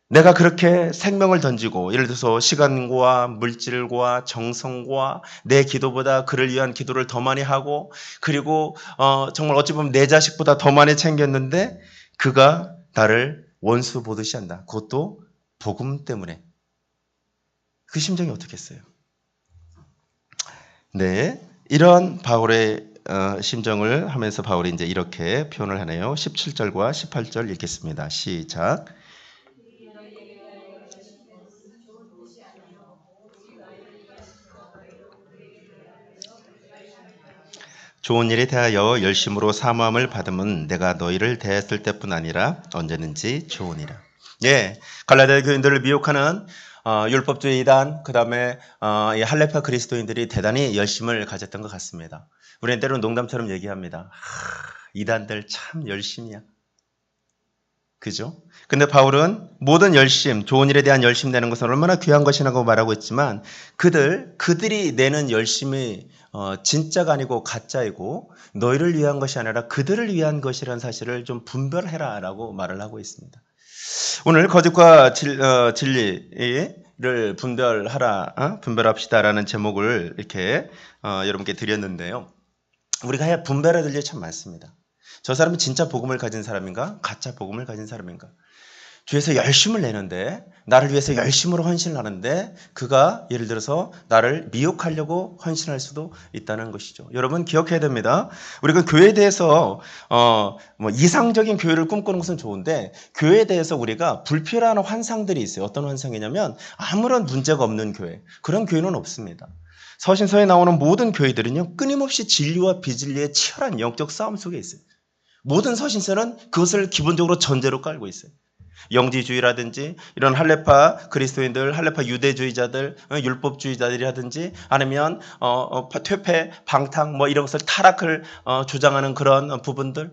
내가 그렇게 생명을 던지고 예를 들어서 시간과 물질과 정성과 내 기도보다 그를 위한 기도를 더 많이 하고 그리고 정말 어찌 보면 내 자식보다 더 많이 챙겼는데 그가 나를 원수 보듯이 한다. 그것도 복음 때문에. 그 심정이 어떻겠어요? 네, 이런 바울의 심정을 하면서 바울이 이제 이렇게 표현을 하네요. 17절과 18절 읽겠습니다. 시작. 좋은 일에 대하여 열심으로 사모함을 받음은 내가 너희를 대했을 때뿐 아니라 언제든지 좋으니라. 예, 갈라디아 교인들을 미혹하는 율법주의 이단, 그 다음에 이 할레파 그리스도인들이 대단히 열심을 가졌던 것 같습니다. 우리는 때로는 농담처럼 얘기합니다. 이단들 참 열심이야. 그죠? 근데 바울은 모든 열심, 좋은 일에 대한 열심 내는 것은 얼마나 귀한 것이라고 말하고 있지만 그들이 내는 열심이 진짜가 아니고 가짜이고 너희를 위한 것이 아니라 그들을 위한 것이라는 사실을 좀 분별해라 라고 말을 하고 있습니다. 오늘 거짓과 진리를 분별합시다라는 제목을 이렇게 여러분께 드렸는데요. 우리가 분별해야 될 일이 참 많습니다. 저 사람은 진짜 복음을 가진 사람인가? 가짜 복음을 가진 사람인가? 주에서 열심을 내는데 나를 위해서 열심으로 헌신을 하는데 그가 예를 들어서 나를 미혹하려고 헌신할 수도 있다는 것이죠. 여러분 기억해야 됩니다. 우리가 교회에 대해서 이상적인 교회를 꿈꾸는 것은 좋은데 교회에 대해서 우리가 불필요한 환상들이 있어요. 어떤 환상이냐면 아무런 문제가 없는 교회. 그런 교회는 없습니다. 서신서에 나오는 모든 교회들은요 끊임없이 진리와 비진리의 치열한 영적 싸움 속에 있어요. 모든 서신서는 그것을 기본적으로 전제로 깔고 있어요. 영지주의라든지 이런 할레파 그리스도인들, 할레파 유대주의자들, 율법주의자들이라든지 아니면 퇴폐, 방탕 이런 것을 타락을 주장하는 그런 부분들.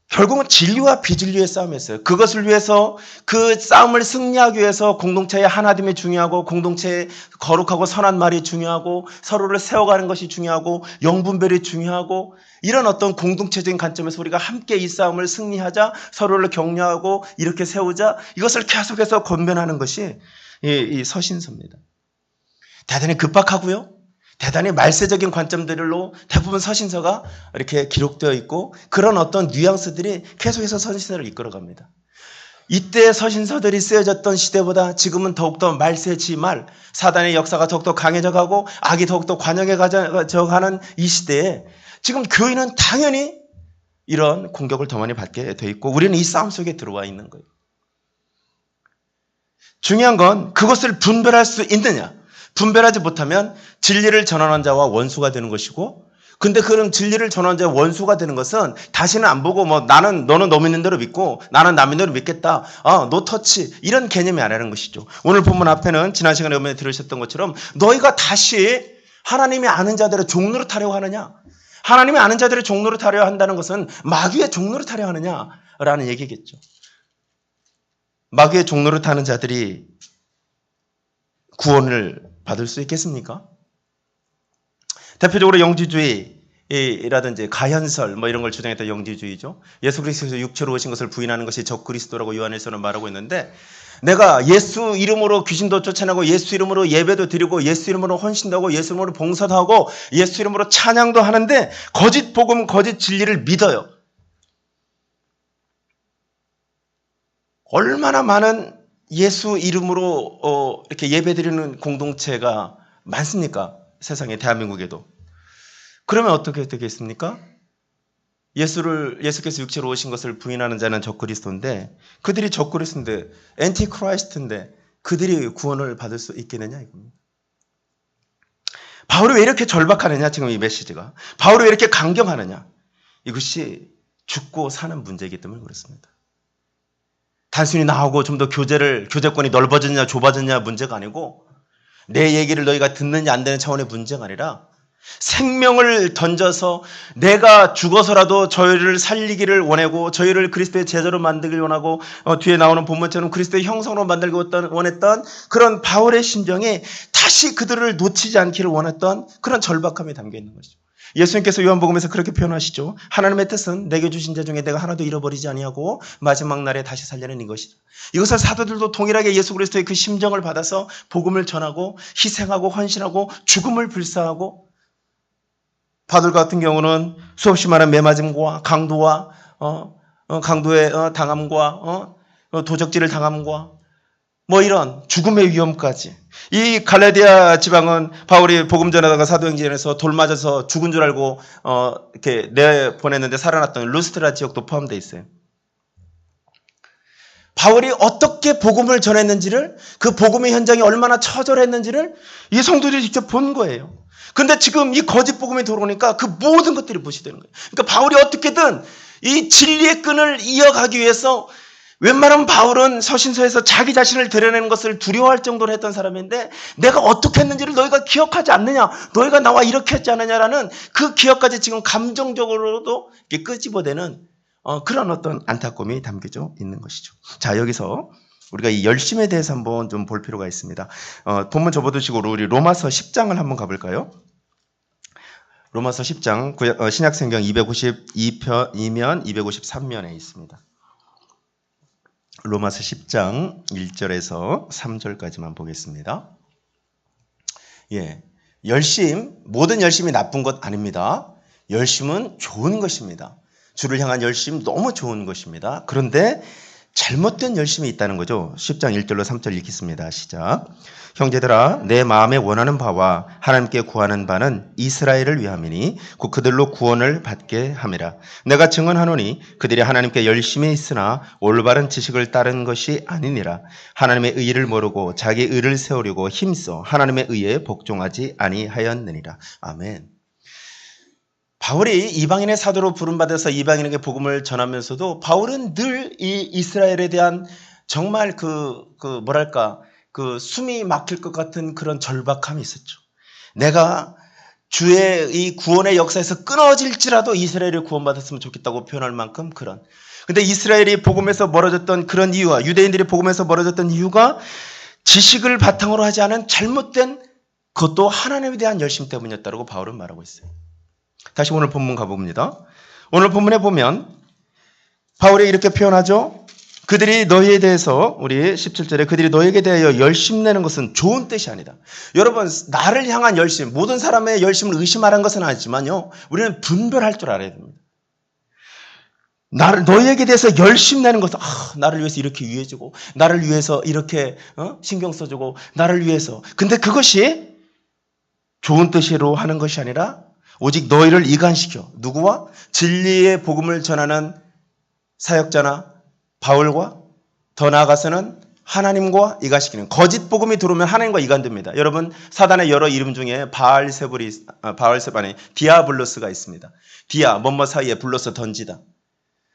결국은 진리와 비진리의 싸움이었어요. 그것을 위해서 그 싸움을 승리하기 위해서 공동체의 하나됨이 중요하고 공동체의 거룩하고 선한 말이 중요하고 서로를 세워가는 것이 중요하고 영분별이 중요하고 이런 어떤 공동체적인 관점에서 우리가 함께 이 싸움을 승리하자 서로를 격려하고 이렇게 세우자 이것을 계속해서 권면하는 것이 이 서신서입니다. 대단히 급박하고요. 대단히 말세적인 관점들로 대부분 서신서가 이렇게 기록되어 있고 그런 어떤 뉘앙스들이 계속해서 서신서를 이끌어갑니다. 이때 서신서들이 쓰여졌던 시대보다 지금은 더욱더 말세지말 사단의 역사가 더욱더 강해져가고 악이 더욱더 관영해져가는 이 시대에 지금 교인은 당연히 이런 공격을 더 많이 받게 돼 있고 우리는 이 싸움 속에 들어와 있는 거예요. 중요한 건 그것을 분별할 수 있느냐. 분별하지 못하면 진리를 전하는 자와 원수가 되는 것이고 근데 그런 진리를 전하는 자와 원수가 되는 것은 다시는 안 보고 너는 너 믿는 대로 믿고 나는 나 믿는 대로 믿겠다. 노 터치 이런 개념이 아니라는 것이죠. 오늘 본문 앞에는 지난 시간에 여러분이 들으셨던 것처럼 너희가 다시 하나님이 아는 자들의 종로를 타려고 하느냐. 하나님이 아는 자들의 종로를 타려 한다는 것은 마귀의 종로를 타려 하느냐라는 얘기겠죠. 마귀의 종로를 타는 자들이 구원을 받을 수 있겠습니까? 대표적으로 영지주의라든지 가현설 이런 걸 주장했던 영지주의죠. 예수 그리스도께서 육체로 오신 것을 부인하는 것이 적그리스도라고 요한일서는 말하고 있는데 내가 예수 이름으로 귀신도 쫓아내고 예수 이름으로 예배도 드리고 예수 이름으로 헌신도 하고 예수 이름으로 봉사도 하고 예수 이름으로 찬양도 하는데 거짓 복음, 거짓 진리를 믿어요. 얼마나 많은 예수 이름으로 이렇게 예배드리는 공동체가 많습니까? 세상에 대한민국에도. 그러면 어떻게 되겠습니까? 예수께서 육체로 오신 것을 부인하는 자는 적그리스도인데 그들이 적그리스도인데 엔티크라이스트인데 그들이 구원을 받을 수 있겠느냐 이겁니다. 바울이 왜 이렇게 절박하느냐 지금 이 메시지가. 바울이 왜 이렇게 강경하느냐. 이것이 죽고 사는 문제이기 때문에 그렇습니다. 단순히 나오고 좀 더 교제권이 넓어졌냐 좁아졌냐 문제가 아니고 내 얘기를 너희가 듣느냐 안 되는 차원의 문제가 아니라 생명을 던져서 내가 죽어서라도 저희를 살리기를 원하고 저희를 그리스도의 제자로 만들기를 원하고 뒤에 나오는 본문처럼 그리스도의 형상으로 만들기 원했던 그런 바울의 심정이 다시 그들을 놓치지 않기를 원했던 그런 절박함이 담겨 있는 것이죠. 예수님께서 요한복음에서 그렇게 표현하시죠. 하나님의 뜻은 내게 주신 자 중에 내가 하나도 잃어버리지 아니하고 마지막 날에 다시 살려는 이것이다. 이것을 사도들도 동일하게 예수 그리스도의 그 심정을 받아서 복음을 전하고 희생하고 헌신하고 죽음을 불사하고 바울 같은 경우는 수없이 많은 매맞음과 강도와 강도의 당함과 도적질을 당함과 뭐 이런 죽음의 위험까지. 이 갈라디아 지방은 바울이 복음 전하다가 사도행전에서 돌 맞아서 죽은 줄 알고 이렇게 내보냈는데 살아났던 루스트라 지역도 포함되어 있어요. 바울이 어떻게 복음을 전했는지를, 그 복음의 현장이 얼마나 처절했는지를 이 성도들이 직접 본 거예요. 근데 지금 이 거짓 복음이 들어오니까 그 모든 것들이 무시되는 거예요. 그러니까 바울이 어떻게든 이 진리의 끈을 이어가기 위해서 웬만하면 바울은 서신서에서 자기 자신을 드러내는 것을 두려워할 정도로 했던 사람인데 내가 어떻게 했는지를 너희가 기억하지 않느냐, 너희가 나와 이렇게 했지 않느냐라는 그 기억까지 지금 감정적으로도 이렇게 끄집어대는 그런 어떤 안타까움이 담겨져 있는 것이죠. 자, 여기서 우리가 이 열심에 대해서 한번 좀 볼 필요가 있습니다. 본문 접어두시고 우리 로마서 10장을 한번 가볼까요? 로마서 10장 신약성경 252면 253면에 있습니다. 로마서 10장 1절에서 3절까지만 보겠습니다. 예, 모든 열심이 나쁜 것 아닙니다. 열심은 좋은 것입니다. 주를 향한 열심 너무 좋은 것입니다. 그런데 잘못된 열심이 있다는 거죠. 10장 1절로 3절 읽겠습니다. 시작. 형제들아, 내 마음에 원하는 바와 하나님께 구하는 바는 이스라엘을 위함이니 곧 그들로 구원을 받게 함이라. 내가 증언하노니 그들이 하나님께 열심히 있으나 올바른 지식을 따른 것이 아니니라. 하나님의 의를 모르고 자기 의를 세우려고 힘써 하나님의 의에 복종하지 아니하였느니라. 아멘. 바울이 이방인의 사도로 부름받아서 이방인에게 복음을 전하면서도 바울은 늘 이 이스라엘에 대한 정말 그 숨이 막힐 것 같은 그런 절박함이 있었죠. 내가 주의 이 구원의 역사에서 끊어질지라도 이스라엘을 구원받았으면 좋겠다고 표현할 만큼 그런. 근데 이스라엘이 복음에서 멀어졌던 그런 이유와 유대인들이 복음에서 멀어졌던 이유가 지식을 바탕으로 하지 않은 잘못된 그것도 하나님에 대한 열심 때문이었다고 바울은 말하고 있어요. 다시 오늘 본문 가봅니다. 오늘 본문에 보면 바울이 이렇게 표현하죠. 그들이 너희에 대해서 우리 17절에 그들이 너희에게 대하여 열심내는 것은 좋은 뜻이 아니다. 여러분, 나를 향한 열심, 모든 사람의 열심을 의심하라는 것은 아니지만요, 우리는 분별할 줄 알아야 됩니다. 너희에게 대해서 열심내는 것은 나를 위해서 이렇게 위해주고 나를 위해서 이렇게 신경 써주고 나를 위해서. 근데 그것이 좋은 뜻으로 하는 것이 아니라 오직 너희를 이간시켜. 누구와? 진리의 복음을 전하는 사역자나 바울과 더 나아가서는 하나님과 이간시키는. 거짓 복음이 들어오면 하나님과 이간됩니다. 여러분, 사단의 여러 이름 중에 디아블로스가 있습니다. 디아, 뭐뭐 사이에, 블로스 던지다.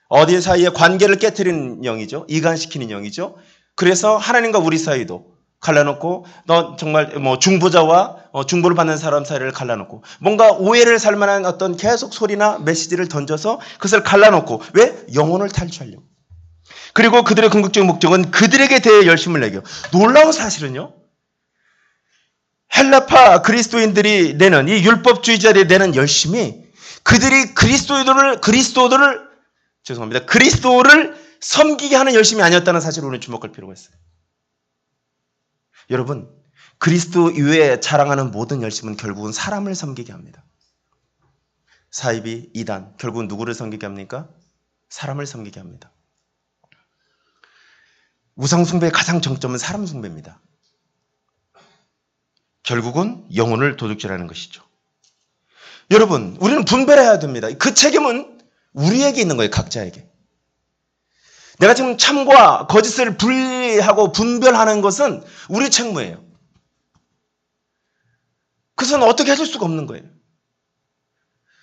어디 사이에 관계를 깨트리는 영이죠. 이간시키는 영이죠. 그래서 하나님과 우리 사이도 갈라놓고 너 정말 중보자와 중보를 받는 사람 사이를 갈라놓고 뭔가 오해를 살 만한 어떤 계속 소리나 메시지를 던져서 그것을 갈라놓고 왜? 영혼을 탈취하려고. 그리고 그들의 궁극적인 목적은 그들에게 대해 열심을 내겨. 놀라운 사실은요, 헬라파 그리스도인들이 내는 이 율법주의자들이 내는 열심이 그들이 그리스도를 섬기게 하는 열심이 아니었다는 사실을 우리는 주목할 필요가 있어요. 여러분, 그리스도 이외에 자랑하는 모든 열심은 결국은 사람을 섬기게 합니다. 사이비, 이단, 결국은 누구를 섬기게 합니까? 사람을 섬기게 합니다. 우상숭배의 가장 정점은 사람 숭배입니다. 결국은 영혼을 도둑질하는 것이죠. 여러분, 우리는 분별해야 됩니다. 그 책임은 우리에게 있는 거예요. 각자에게. 내가 지금 참과 거짓을 분리하고 분별하는 것은 우리 책무예요. 그것은 어떻게 해줄 수가 없는 거예요.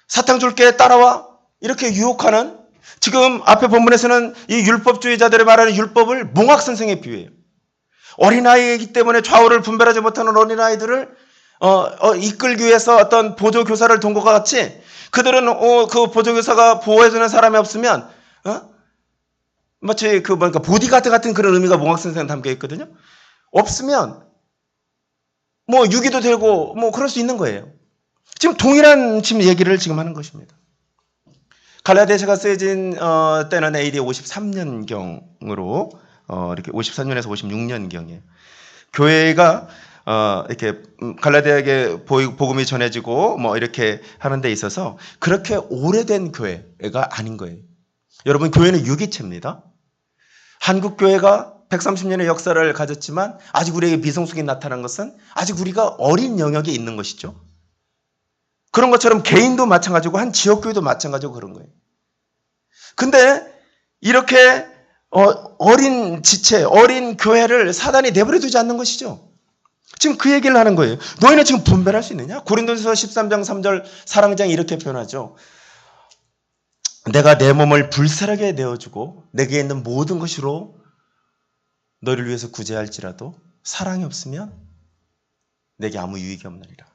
사탕 줄게 따라와 이렇게 유혹하는, 지금 앞에 본문에서는 이 율법주의자들이 말하는 율법을 몽학 선생에 비유해요. 어린아이이기 때문에 좌우를 분별하지 못하는 어린아이들을 이끌기 위해서 어떤 보조교사를 둔 것과 같이 그들은 그 보조교사가 보호해주는 사람이 없으면 마치 보디가드 같은 그런 의미가 몽학선생에 담겨 있거든요. 없으면 뭐 유기도 되고 뭐 그럴 수 있는 거예요. 지금 동일한 지금 얘기를 지금 하는 것입니다. 갈라디아서가 쓰여진 때는 AD 53년경으로 이렇게 53년에서 56년경이에요. 교회가 이렇게 갈라디아에게 복음이 전해지고 뭐 이렇게 하는 데 있어서 그렇게 오래된 교회가 아닌 거예요. 여러분, 교회는 유기체입니다. 한국 교회가 130년의 역사를 가졌지만 아직 우리에게 비성숙이 나타난 것은 아직 우리가 어린 영역에 있는 것이죠. 그런 것처럼 개인도 마찬가지고 한 지역교회도 마찬가지고 그런 거예요. 근데 이렇게 어린 지체, 어린 교회를 사단이 내버려 두지 않는 것이죠. 지금 그 얘기를 하는 거예요. 너희는 지금 분별할 수 있느냐? 고린도전서 13장 3절 사랑장이 이렇게 표현하죠. 내가 내 몸을 불살하게 내어주고 내게 있는 모든 것으로 너희를 위해서 구제할지라도 사랑이 없으면 내게 아무 유익이 없느니라.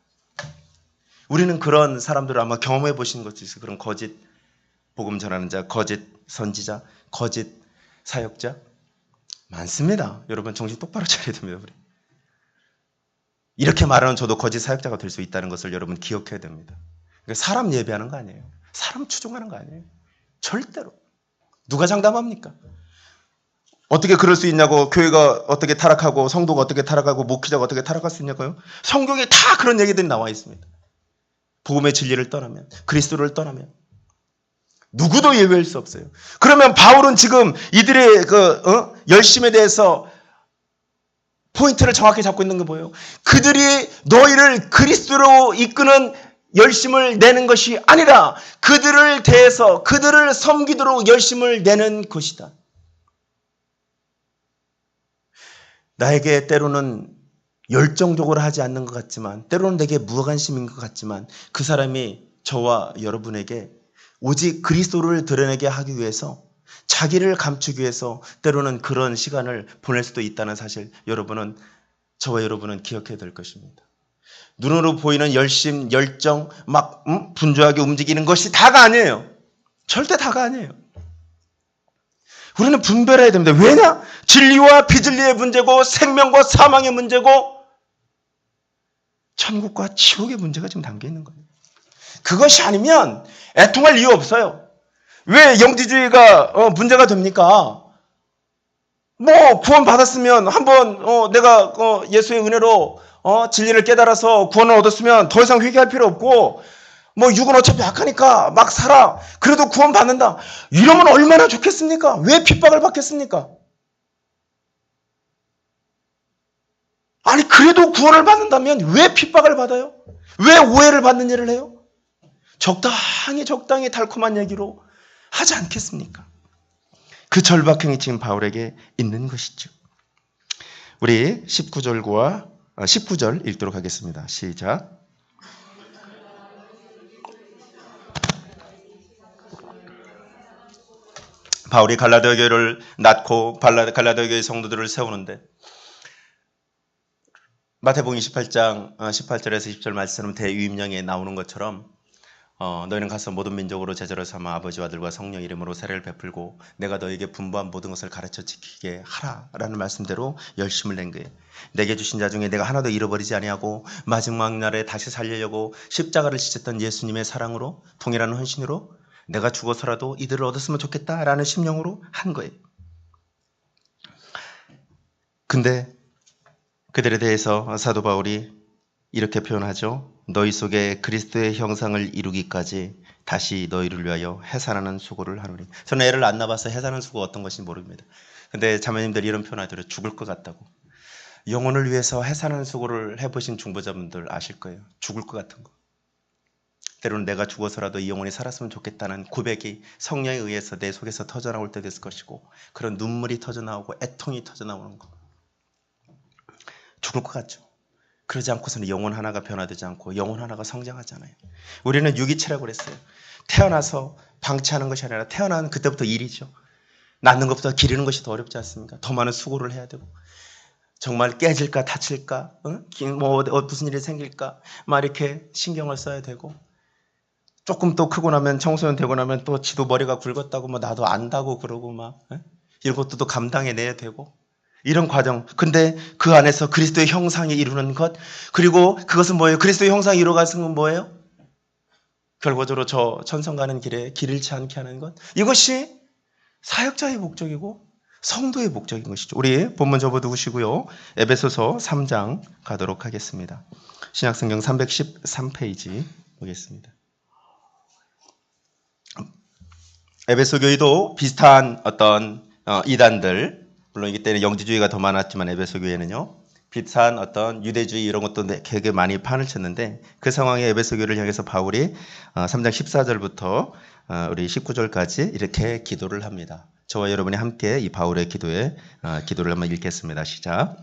우리는 그런 사람들을 아마 경험해 보신 것도 있어요. 그런 거짓 복음 전하는 자, 거짓 선지자, 거짓 사역자 많습니다. 여러분 정신 똑바로 차려야 됩니다. 우리. 이렇게 말하는 저도 거짓 사역자가 될 수 있다는 것을 여러분 기억해야 됩니다. 그러니까 사람 예배하는 거 아니에요. 사람 추종하는 거 아니에요. 절대로. 누가 장담합니까? 어떻게 그럴 수 있냐고, 교회가 어떻게 타락하고 성도가 어떻게 타락하고 목회자가 어떻게 타락할 수 있냐고요? 성경에 다 그런 얘기들이 나와 있습니다. 복음의 진리를 떠나면, 그리스도를 떠나면 누구도 예외할 수 없어요. 그러면 바울은 지금 이들의 열심에 대해서 포인트를 정확히 잡고 있는 게 뭐예요? 그들이 너희를 그리스도로 이끄는 열심을 내는 것이 아니라 그들을 대해서 그들을 섬기도록 열심을 내는 것이다. 나에게 때로는 열정적으로 하지 않는 것 같지만, 때로는 내게 무관심인 것 같지만, 그 사람이 저와 여러분에게 오직 그리스도를 드러내게 하기 위해서, 자기를 감추기 위해서 때로는 그런 시간을 보낼 수도 있다는 사실, 저와 여러분은 기억해야 될 것입니다. 눈으로 보이는 열심, 열정, 막 분주하게 움직이는 것이 다가 아니에요. 절대 다가 아니에요. 우리는 분별해야 됩니다. 왜냐? 진리와 비진리의 문제고 생명과 사망의 문제고 천국과 지옥의 문제가 지금 담겨 있는 거예요. 그것이 아니면 애통할 이유 없어요. 왜 영지주의가 문제가 됩니까? 뭐 구원 받았으면 한번 내가 예수의 은혜로 진리를 깨달아서 구원을 얻었으면 더 이상 회개할 필요 없고, 뭐 육은 어차피 약하니까 막 살아. 그래도 구원 받는다. 이러면 얼마나 좋겠습니까? 왜 핍박을 받겠습니까? 아니 그래도 구원을 받는다면 왜 핍박을 받아요? 왜 오해를 받는 일을 해요? 적당히 달콤한 얘기로 하지 않겠습니까? 그 절박행이 지금 바울에게 있는 것이죠. 우리 19절 읽도록 하겠습니다. 시작. 바울이 갈라디아 교회를 낳고 갈라디아 교회 성도들을 세우는데, 마태복음 28장 18절에서 20절 말씀은 대유임령에 나오는 것처럼 너희는 가서 모든 민족으로 제자로 삼아 아버지와 아들과 성령 이름으로 세례를 베풀고 내가 너에게 분부한 모든 것을 가르쳐 지키게 하라라는 말씀대로 열심을 낸 거예요. 내게 주신 자 중에 내가 하나도 잃어버리지 아니하고 마지막 날에 다시 살리려고 십자가를 지셨던 예수님의 사랑으로, 동일한 헌신으로 내가 죽어서라도 이들을 얻었으면 좋겠다라는 심령으로 한 거예요. 근데 그들에 대해서 사도 바울이 이렇게 표현하죠. 너희 속에 그리스도의 형상을 이루기까지 다시 너희를 위하여 해산하는 수고를 하노니. 저는 애를 안 낳아서 해산하는 수고가 어떤 것인지 모릅니다. 근데 자매님들이 이런 표현하더라고요. 죽을 것 같다고. 영혼을 위해서 해산하는 수고를 해보신 중보자분들 아실 거예요. 죽을 것 같은 거. 때로는 내가 죽어서라도 이 영혼이 살았으면 좋겠다는 고백이 성령에 의해서 내 속에서 터져나올 때도 있을 것이고, 그런 눈물이 터져나오고 애통이 터져나오는 거. 죽을 것 같죠. 그러지 않고서는 영혼 하나가 변화되지 않고 영혼 하나가 성장하잖아요. 우리는 유기체라고 그랬어요. 태어나서 방치하는 것이 아니라 태어난 그때부터 일이죠. 낳는 것보다 기르는 것이 더 어렵지 않습니까? 더 많은 수고를 해야 되고, 정말 깨질까 다칠까, 뭐 무슨 일이 생길까, 막 이렇게 신경을 써야 되고, 조금 또 크고 나면 청소년 되고 나면 또 지도 머리가 굵었다고 뭐 나도 안다고 그러고 막 이것도 또 감당해내야 되고 이런 과정. 근데 그 안에서 그리스도의 형상이 이루는 것, 그리고 그것은 뭐예요? 그리스도의 형상이 이루어가는 건 뭐예요? 결과적으로 저 천성 가는 길에 길 잃지 않게 하는 것. 이것이 사역자의 목적이고 성도의 목적인 것이죠. 우리 본문 접어두시고요. 에베소서 3장 가도록 하겠습니다. 신약성경 313페이지 보겠습니다. 에베소 교회도 비슷한 어떤 이단들, 물론 이때는 영지주의가 더 많았지만 에베소 교회는요, 비슷한 어떤 유대주의 이런 것도 되게 많이 판을 쳤는데, 그 상황에 에베소 교회를 향해서 바울이 3장 14절부터 우리 19절까지 이렇게 기도를 합니다. 저와 여러분이 함께 이 바울의 기도를 한번 읽겠습니다. 시작.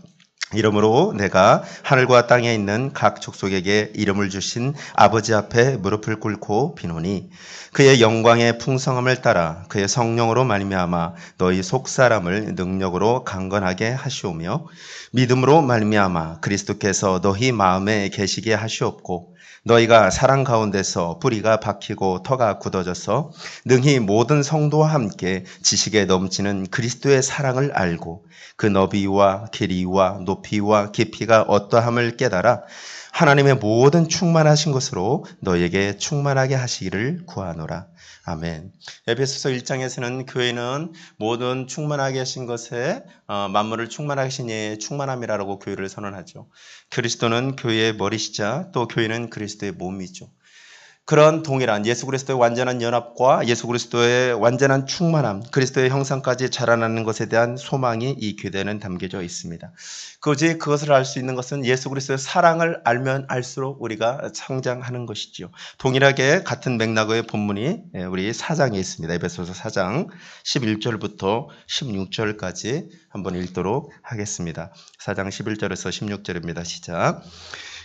이러므로 내가 하늘과 땅에 있는 각 족속에게 이름을 주신 아버지 앞에 무릎을 꿇고 비노니 그의 영광의 풍성함을 따라 그의 성령으로 말미암아 너희 속사람을 능력으로 강건하게 하시오며 믿음으로 말미암아 그리스도께서 너희 마음에 계시게 하시옵고 너희가 사랑 가운데서 뿌리가 박히고 터가 굳어져서 능히 모든 성도와 함께 지식에 넘치는 그리스도의 사랑을 알고 그 너비와 길이와 높이와 깊이가 어떠함을 깨달아 하나님의 모든 충만하신 것으로 너희에게 충만하게 하시기를 구하노라. 아멘. 에베소서 1장에서는 교회는 모든 충만하게 하신 것에 만물을 충만하게 하신 예의 충만함이라고 교회를 선언하죠. 그리스도는 교회의 머리시자 또 교회는 그리스도의 몸이죠. 그런 동일한 예수 그리스도의 완전한 연합과 예수 그리스도의 완전한 충만함, 그리스도의 형상까지 자라나는 것에 대한 소망이 이 교대에는 담겨져 있습니다. 그것을 알 수 있는 것은 예수 그리스도의 사랑을 알면 알수록 우리가 성장하는 것이지요. 동일하게 같은 맥락의 본문이 우리 4장에 있습니다. 에베소서 4장 11절부터 16절까지 한번 읽도록 하겠습니다. 4장 11절에서 16절입니다. 시작.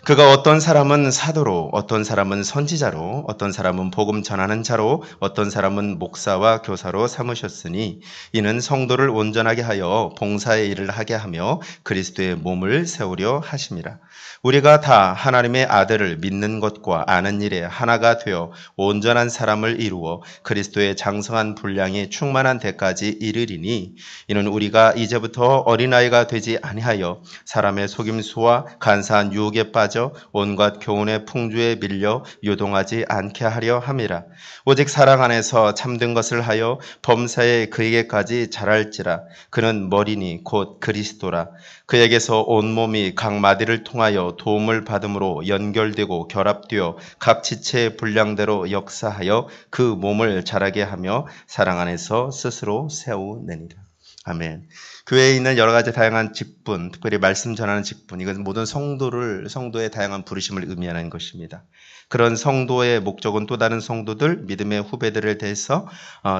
그가 어떤 사람은 사도로, 어떤 사람은 선지자로, 어떤 사람은 복음 전하는 자로, 어떤 사람은 목사와 교사로 삼으셨으니 이는 성도를 온전하게 하여 봉사의 일을 하게 하며 그리스도의 몸을 세우려 하심이라. 우리가 다 하나님의 아들을 믿는 것과 아는 일에 하나가 되어 온전한 사람을 이루어 그리스도의 장성한 분량이 충만한 데까지 이르리니 이는 우리가 이제부터 어린아이가 되지 아니하여 사람의 속임수와 간사한 유혹에 빠져 온갖 교훈의 풍주에 밀려 요동하지 않게 하려 함이라. 오직 사랑 안에서 참된 것을 하여 범사에 그에게까지 자랄지라. 그는 머리니 곧 그리스도라. 그에게서 온몸이 각 마디를 통하여 도움을 받음으로 연결되고 결합되어 각 지체의 분량대로 역사하여 그 몸을 자라게 하며 사랑 안에서 스스로 세우느니라. 아멘. 교회에 있는 여러 가지 다양한 직분, 특별히 말씀 전하는 직분, 이건 모든 성도의 다양한 부르심을 의미하는 것입니다. 그런 성도의 목적은 또 다른 성도들, 믿음의 후배들을 대해서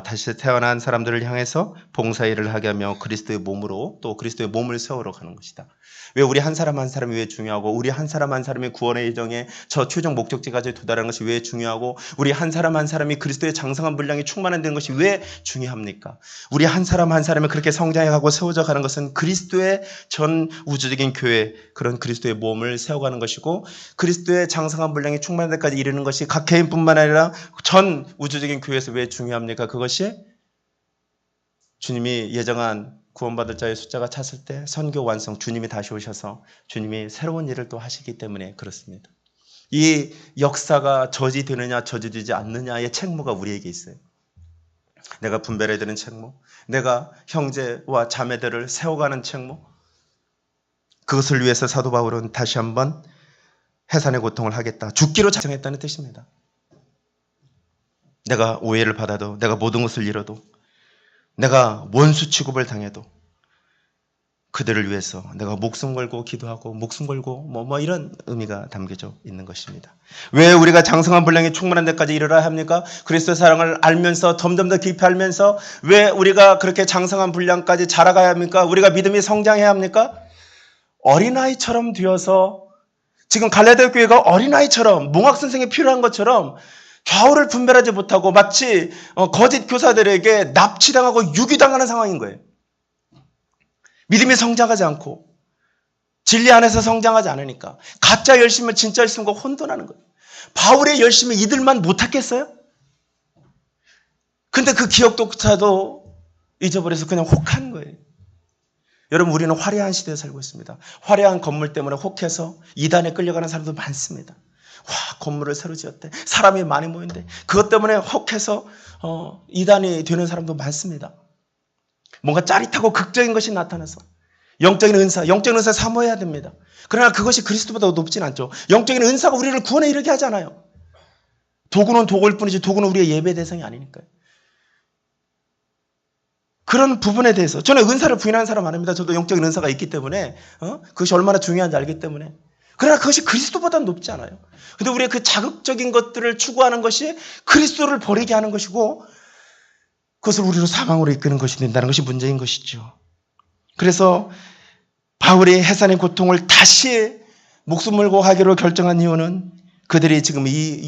다시 태어난 사람들을 향해서 봉사일을 하게 하며 그리스도의 몸으로 또 그리스도의 몸을 세우러 가는 것이다. 왜 우리 한 사람 한 사람이 왜 중요하고 우리 한 사람 한 사람이 구원의 예정에 저 최종 목적지까지 도달하는 것이 왜 중요하고 우리 한 사람 한 사람이 그리스도의 장성한 분량이 충만한 것이 왜 중요합니까? 우리 한 사람 한 사람이 그렇게 성장해가고 세워져 가는 것은 그리스도의 전 우주적인 교회, 그런 그리스도의 몸을 세워가는 것이고 그리스도의 장성한 분량이 충만한 데까지 이르는 것이 각 개인뿐만 아니라 전 우주적인 교회에서 왜 중요합니까? 그것이 주님이 예정한 구원받을 자의 숫자가 찼을 때 선교 완성, 주님이 다시 오셔서 주님이 새로운 일을 또 하시기 때문에 그렇습니다. 이 역사가 저지되느냐 저지되지 않느냐의 책무가 우리에게 있어요. 내가 분별해야 되는 책무, 내가 형제와 자매들을 세워가는 책무, 그것을 위해서 사도 바울은 다시 한번 해산의 고통을 하겠다, 죽기로 작정했다는 뜻입니다. 내가 오해를 받아도, 내가 모든 것을 잃어도, 내가 원수 취급을 당해도 그들을 위해서 내가 목숨 걸고 기도하고 목숨 걸고 뭐 이런 의미가 담겨져 있는 것입니다. 왜 우리가 장성한 분량이 충만한 데까지 이르러야 합니까? 그리스도의 사랑을 알면서 점점 더 깊이 알면서 왜 우리가 그렇게 장성한 분량까지 자라가야 합니까? 우리가 믿음이 성장해야 합니까? 어린아이처럼 되어서 지금 갈라디아 교회가 어린아이처럼 몽학 선생이 필요한 것처럼 좌우를 분별하지 못하고 마치 거짓 교사들에게 납치당하고 유기당하는 상황인 거예요. 믿음이 성장하지 않고 진리 안에서 성장하지 않으니까 가짜 열심은 진짜 열심과 혼돈하는 거예요. 바울의 열심을 이들만 못하겠어요? 근데 그 기억조차도 잊어버려서 그냥 혹한 거예요. 여러분, 우리는 화려한 시대에 살고 있습니다. 화려한 건물 때문에 혹해서 이단에 끌려가는 사람도 많습니다. 와, 건물을 새로 지었대. 사람이 많이 모인대. 그것 때문에 혹해서 이단이 되는 사람도 많습니다. 뭔가 짜릿하고 극적인 것이 나타나서 영적인 은사 사모해야 됩니다. 그러나 그것이 그리스도보다 높진 않죠. 영적인 은사가 우리를 구원에 이르게 하잖아요. 도구는 도구일 뿐이지 도구는 우리의 예배 대상이 아니니까요. 그런 부분에 대해서 저는 은사를 부인하는 사람 아닙니다. 저도 영적인 은사가 있기 때문에 그것이 얼마나 중요한지 알기 때문에. 그러나 그것이 그리스도보다 높지 않아요. 근데 우리의 그 자극적인 것들을 추구하는 것이 그리스도를 버리게 하는 것이고 그것을 우리로 사망으로 이끄는 것이 된다는 것이 문제인 것이죠. 그래서 바울이 해산의 고통을 다시 목숨 걸고 하기로 결정한 이유는 그들이 지금 이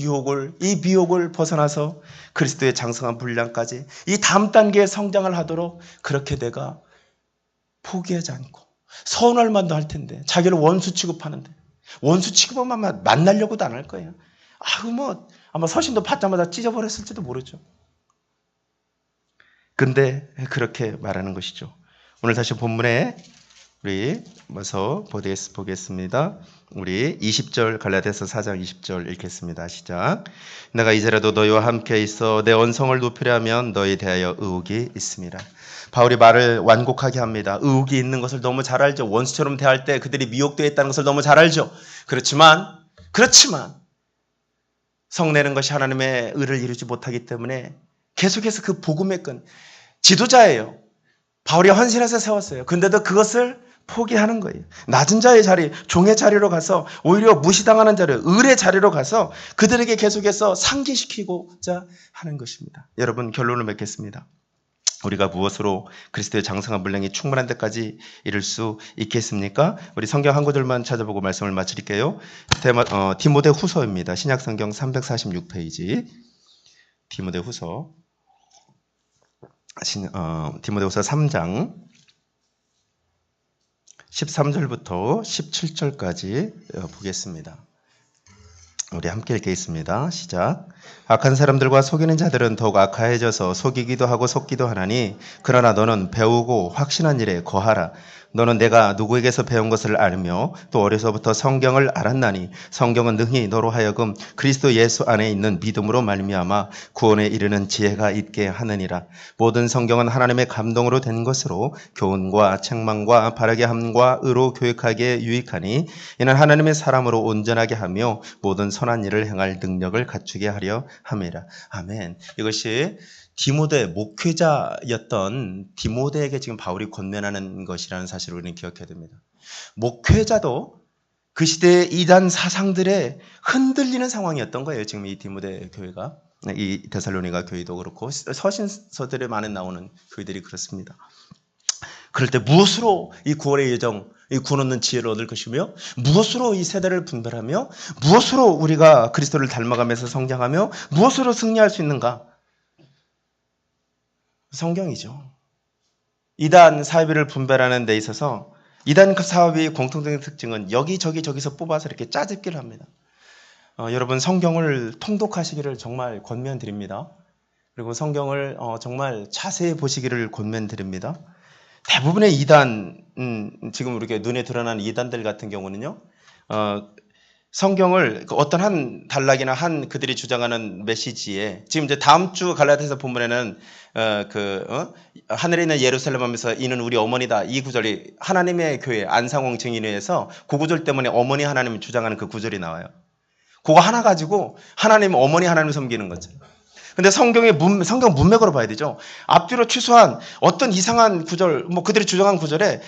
미혹을 벗어나서 그리스도의 장성한 분량까지 이 다음 단계의 성장을 하도록 그렇게 내가 포기하지 않고 서운할 만도 할 텐데 자기를 원수 취급하는데 원수 취급하면 만나려고도 안 할 거예요. 아마 서신도 받자마자 찢어버렸을지도 모르죠. 근데 그렇게 말하는 것이죠. 오늘 다시 본문에 우리 먼저 보겠습니다. 우리 20절 갈라디아서 4장 20절 읽겠습니다. 시작. 내가 이제라도 너희와 함께 있어 내 언성을 높이려 하면 너희에 대하여 의혹이 있습니다. 바울이 말을 완곡하게 합니다. 의혹이 있는 것을 너무 잘 알죠. 원수처럼 대할 때 그들이 미혹되어 있다는 것을 너무 잘 알죠. 그렇지만 성내는 것이 하나님의 의를 이루지 못하기 때문에 계속해서 그 복음의 끈 지도자예요. 바울이 헌신해서 세웠어요. 근데도 그것을 포기하는 거예요. 낮은 자의 자리, 종의 자리로 가서 오히려 무시당하는 자리, 을의 자리로 가서 그들에게 계속해서 상기시키고자 하는 것입니다. 여러분, 결론을 맺겠습니다. 우리가 무엇으로 그리스도의 장성한 분량이 충만한 데까지 이를 수 있겠습니까? 우리 성경 한 구절만 찾아보고 말씀을 마칠게요. 디모데 후서입니다. 신약성경 346페이지. 디모데 후서 3장 13절부터 17절까지 보겠습니다. 우리 함께 읽겠습니다. 시작. 악한 사람들과 속이는 자들은 더욱 악하여져서 속이기도 하고 속기도 하나니 그러나 너는 배우고 확신한 일에 거하라. 너는 내가 누구에게서 배운 것을 알며 또 어려서부터 성경을 알았나니 성경은 능히 너로 하여금 그리스도 예수 안에 있는 믿음으로 말미암아 구원에 이르는 지혜가 있게 하느니라. 모든 성경은 하나님의 감동으로 된 것으로 교훈과 책망과 바르게 함과 의로 교육하기에 유익하니 이는 하나님의 사람으로 온전하게 하며 모든 선한 일을 행할 능력을 갖추게 하려 함이라. 아멘. 이것이 디모데 목회자였던 디모데에게 지금 바울이 권면하는 것이라는 사실을 우리는 기억해야 됩니다. 목회자도 그 시대의 이단 사상들에 흔들리는 상황이었던 거예요. 지금 이 디모데 교회가, 이 데살로니가 교회도 그렇고 서신서들에 많은 나오는 교회들이 그렇습니다. 그럴 때 무엇으로 이 구원의 예정, 이 구원 얻는 지혜를 얻을 것이며 무엇으로 이 세대를 분별하며 무엇으로 우리가 그리스도를 닮아가면서 성장하며 무엇으로 승리할 수 있는가? 성경이죠. 이단 사이비를 분별하는 데 있어서 이단 사업의 공통적인 특징은 여기저기서 뽑아서 이렇게 짜집기를 합니다. 여러분 성경을 통독하시기를 정말 권면드립니다. 그리고 성경을 정말 자세히 보시기를 권면드립니다. 대부분의 이단, 지금 이렇게 눈에 드러나는 이단들 같은 경우는요, 성경을 어떤 한 단락이나 한 그들이 주장하는 메시지에 지금 이제 다음 주 갈라디아서 본문에는 하늘에 있는 예루살렘 하면서 이는 우리 어머니다 이 구절이 하나님의 교회 안상홍 증인회에서 그 구절 때문에 어머니 하나님을 주장하는 그 구절이 나와요. 그거 하나 가지고 하나님 어머니 하나님 섬기는 거죠. 근데 성경 문맥으로 봐야 되죠. 앞뒤로 취소한 어떤 이상한 구절, 그들이 주장한 구절에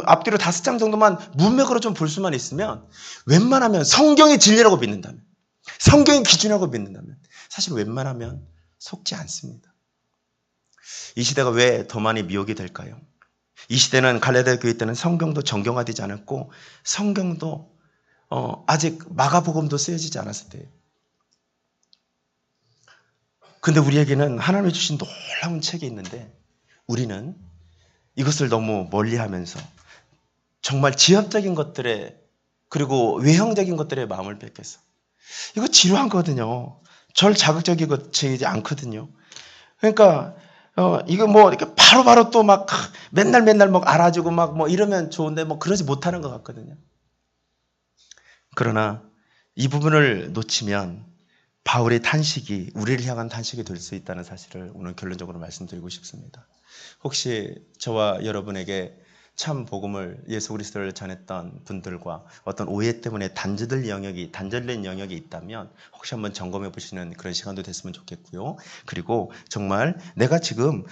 앞뒤로 5장 정도만 문맥으로 좀 볼 수만 있으면 웬만하면 성경이 진리라고 믿는다면, 성경이 기준이라고 믿는다면 사실 웬만하면 속지 않습니다. 이 시대가 왜 더 많이 미혹이 될까요? 이 시대는 갈라디아 교회 때는 성경도 정경화되지 않았고 성경도 아직 마가복음도 쓰여지지 않았을 때예요. 근데 우리에게는 하나님이 주신 놀라운 책이 있는데 우리는 이것을 너무 멀리하면서 정말 지엽적인 것들에 그리고 외형적인 것들에 마음을 뺏겼어. 이거 지루한 거거든요. 절 자극적이지 않거든요. 그러니까 이거 뭐 이렇게 바로바로 또 막 맨날 막 알아주고 막 뭐 이러면 좋은데 뭐 그러지 못하는 것 같거든요. 그러나 이 부분을 놓치면 바울의 탄식이 우리를 향한 탄식이 될 수 있다는 사실을 오늘 결론적으로 말씀드리고 싶습니다. 혹시 저와 여러분에게 참 복음을 예수 그리스도를 전했던 분들과 어떤 오해 때문에 단절된 영역이 있다면 혹시 한번 점검해 보시는 그런 시간도 됐으면 좋겠고요. 그리고 정말 내가 지금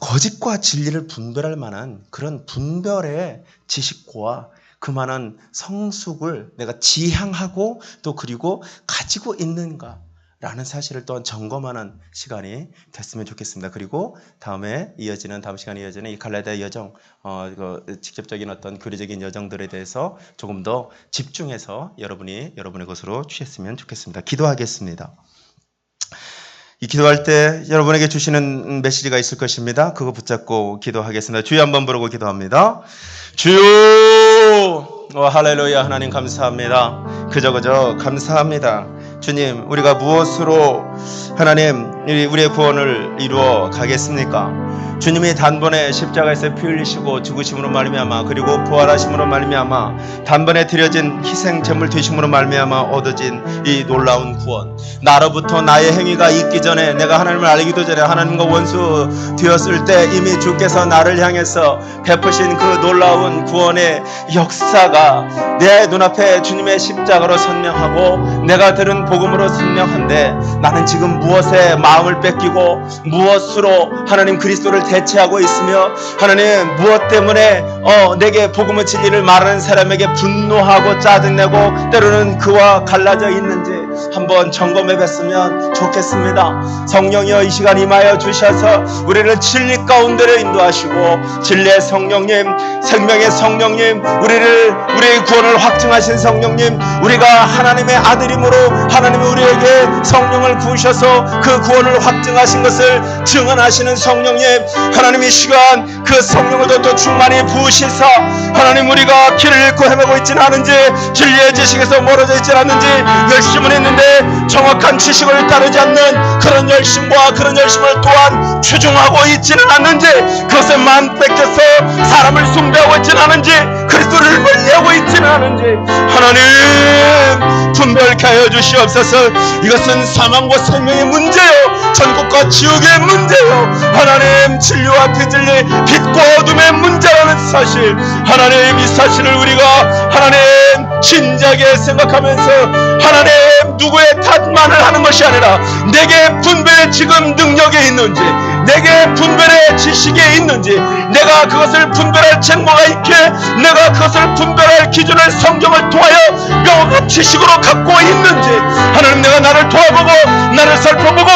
거짓과 진리를 분별할 만한 그런 분별의 지식과 그만한 성숙을 내가 지향하고 또 그리고 가지고 있는가라는 사실을 또한 점검하는 시간이 됐으면 좋겠습니다. 그리고 다음 시간에 이어지는 이 갈라디아 여정, 직접적인 어떤 교리적인 여정들에 대해서 조금 더 집중해서 여러분의 것으로 취했으면 좋겠습니다. 기도하겠습니다. 이 기도할 때 여러분에게 주시는 메시지가 있을 것입니다. 그거 붙잡고 기도하겠습니다. 주여 한번 부르고 기도합니다. 주여! 할렐루야. 하나님 감사합니다. 그저 감사합니다. 주님, 우리가 무엇으로 하나님 우리의 구원을 이루어 가겠습니까? 주님이 단번에 십자가에서 피 흘리시고 죽으심으로 말미암아 그리고 부활하심으로 말미암아 단번에 드려진 희생 제물 되심으로 말미암아 얻어진 이 놀라운 구원, 나로부터 나의 행위가 있기 전에 내가 하나님을 알기도 전에 하나님과 원수 되었을 때 이미 주께서 나를 향해서 베푸신 그 놀라운 구원의 역사가 내 눈앞에 주님의 십자가로 선명하고 내가 들은 복음으로 선명한데 나는 지금 무엇에 마음을 뺏기고 무엇으로 하나님 그리스도를 대체하고 있으며 하나님 무엇 때문에 내게 복음의 진리를 말하는 사람에게 분노하고 짜증내고 때로는 그와 갈라져 있는지 한번 점검해 봤으면 좋겠습니다. 성령이여 이 시간 임하여 주셔서 우리를 진리 가운데로 인도하시고 진리의 성령님, 생명의 성령님, 우리의 구원을 확증하신 성령님, 우리가 하나님의 아들임으로 하나님이 우리에게 성령을 부으셔서 그 구원을 확증하신 것을 증언하시는 성령님, 하나님 이 시간 그 성령을 더 충만히 부으시사 하나님 우리가 길을 잃고 헤매고 있지는 않은지 진리의 지식에서 멀어져 있지는 않는지 열심은 했는데 정확한 지식을 따르지 않는 그런 열심과 그런 열심을 또한 추종하고 있지는 않는지 그것에 만 뺏겨서 사람을 숭배하고 있지는 않은지 그리스도를 멀리하고 있지는 않은지 하나님 분별케 하여 주시옵소서. 이것은 사망과 생명의 문제요 천국과 지옥의 문제요 하나님 진리와 비진리 빛과 어둠의 문제라는 사실, 하나님 이 사실을 우리가 하나님 진지하게 생각하면서 하나님 누구의 탓만을 하는 것이 아니라 내게 분별의 지금 능력이 있는지 내게 분별의 지식이 있는지 내가 그것을 분별할 책무가 있기에 내가 그것을 분별할 기준을 성경을 통하여 명확한 지식으로 갖고 있는지 하나님 내가 나를 돌아보고 나를 살펴보고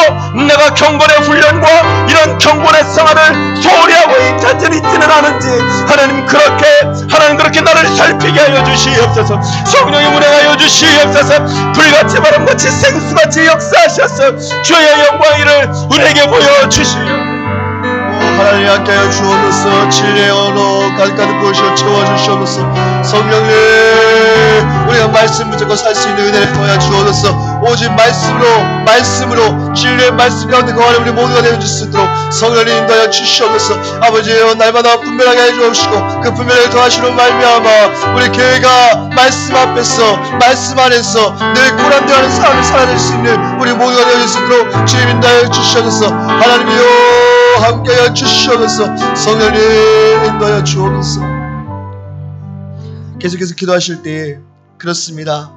내가 경건의 훈련과 이런 경건의 생활을 소홀히 하고 있지는 않은지 하나님 그렇게 나를 살피게 하여 주시옵소서. 성령의 운행하여 주시옵소서. 불같이 바람같이 생수같이 역사하셔서 주의 영광을 우리에게 보여주시옵소서. 하나님 함께하여 주옵소서. 진리의 언어 가득가득 부으시어 채워주시옵소서. 성령님 우리가 말씀 붙잡고 살 수 있는 은혜를 더하여 주옵소서. 오직 말씀으로 진리의 말씀 가운데 거하는 우리 모두가 되어 줄 수 있도록 성령님 인도하여 주시옵소서. 아버지여 날마다 분별하게 해 주옵시고 그 분별을 더하시는 말미암아 우리 교회가 말씀 앞에서 말씀 안에서 늘 고난되어하는 삶을 살아낼 수 있는 우리 모두가 되어 줄 수 있도록 주님 인도하여 주시옵소서. 하나님이여 함께하여 주시옵소서. 성령님 인도하여 주옵소서. 계속해서 기도하실 때 그렇습니다.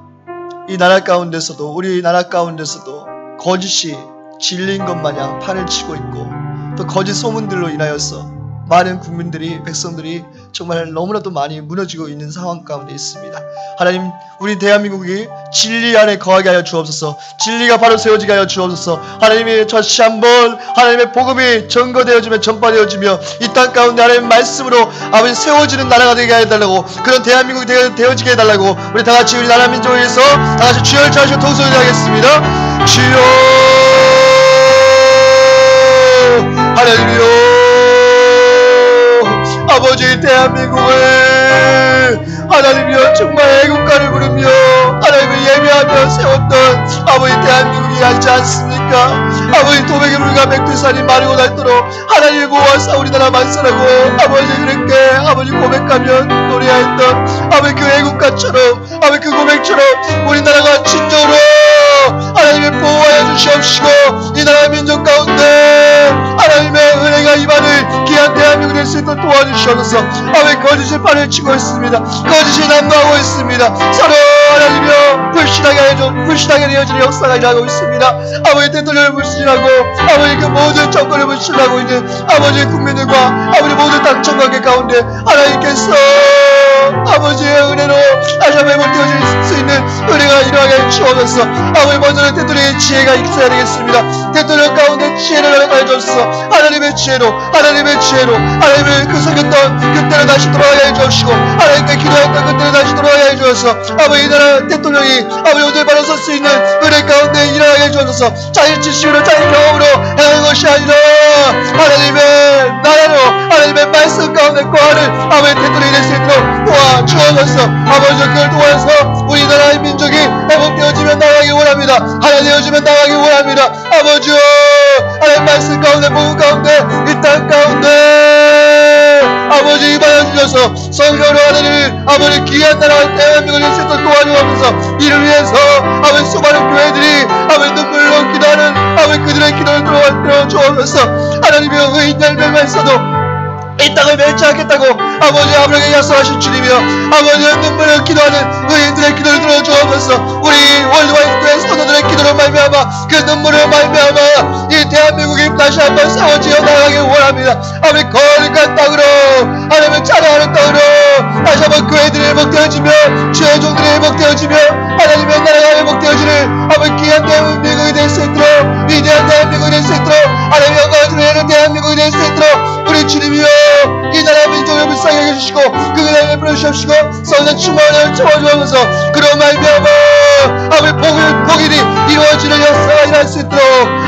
이 나라 가운데서도 우리 나라 가운데서도 거짓이 진리인 것 마냥 판을 치고 있고 또 거짓 소문들로 인하여서 많은 국민들이 백성들이 정말 너무나도 많이 무너지고 있는 상황 가운데 있습니다. 하나님 우리 대한민국이 진리 안에 거하게 하여 주옵소서. 진리가 바로 세워지게 하여 주옵소서. 하나님이 다시 한번 하나님의 복음이 전거되어지며 전파되어지며 이 땅 가운데 하나님의 말씀으로 아버지 세워지는 나라가 되게 해달라고 그런 대한민국이 되어지게 해달라고 우리 다같이 우리 나라 민족을 위해서 다같이 주여를 찾으시고 통성을 하겠습니다. 주여 하나님이여 아버지 대한민국을 하나님이여 정말 애국가를 부르며 하나님을 예배하며 세웠던 아버지 대한민국이 아니지 않습니까? 아버지 도백의 물과 백두산이 마르고 닳도록 하나님의 보호하사 우리나라 만세라고 아버지 그렇게 아버지 고백하며 노래했던 아버지 그 애국가처럼 아버지 그 고백처럼 우리나라가 진정으로 하나님의 보호하여 주시옵시고 이 나라 민족 가운데 하나님의 은혜가 임하는 귀한 대한민국 될 수 있도록 도와주시옵소서. 아버지 거짓의 판을 치고 있습니다. 거짓이 난무하고 있습니다. 서로 하나님이여 불신하게 되어지는 역사가 일어나고 있습니다. 아버지 대통령을 불신하고 아버지 그 모든 정권을 불신하고 있는 아버지 국민들과 아버지 모든 당청관계 가운데 하나님께서 아버지의 은혜로 다시 한번 회복되어질 수 있는 은혜가 일어나게 주옵소서. 아버지 먼저는 대통령의 지혜가 있어야 되겠습니다. 대통령 가운데 지혜를 허락하여 주옵소서. 하나님의 지혜로 하나님의 그 섬겼던 그때로 다시 돌아가게 해주옵시고 하나님께 기도했던 그때로 다시 돌아가게 해주옵소서. 아버지 이 나라 대통령이 아버지 오늘 바로 설 수 있는 은혜 가운데 일어나게 해주옵소서. 자기 지식으로 자기 경험으로 행하는 것이 아니라 하나님의 나라로 하나님의 말씀 가운데 거하는 아버지 대통령이 될 수 있도록 도와주옵소서. 아버지 그걸 도와서 우리나라의 민족이 회복되어지면 나가기 원합니다. 하나 되어지면 나가기 원합니다. 아버지요 하나님 말씀 가운데 복음 가운데 이 땅 가운데 아버지 임하여 주셔서 성령으로 하나님 아버지 귀한 나라 대한민국을 될 수 있도록 도와주옵소서. 이를 위해서 아버지 수많은 교회들이 아버지 눈물로 기도하는 아버지 그들의 기도를 들어주옵소서. 하나님의 의인 열매만 있어도 이 땅을 멸치 않겠다고 아버지 아브라함에게 약속하신 주님이여 아버지의 눈물을 기도하는 의인들의 기도를 들어주옵소서. 우리 월드와이드 교회 성도들의 기도로 말미암아 그 눈물을 말미암아 이 대한민국이 다시 한번 세워지어 나가길 원합니다. 아버지 거룩한 땅으로 하나님을 찬양하는 땅으로 다시 한번 교회들이 회복되어지며 주의 종들이 회복되어지며 하나님의 나라가 회복되어지는 아버지 귀한 대한민국이 될 수 있도록 위대한 대한민국이 될 수 있도록 하나님의 영광을 드리는 대한민국이 될 수 있도록 우리 주님이여 이 나라 민족을 불쌍히 해주시고 그 은혜를 베풀어주시옵시고 성령 충만을 채워주옵소서. 그로 말미암아 아버지 복일이 이루어지는 역사가 일어날 수 있도록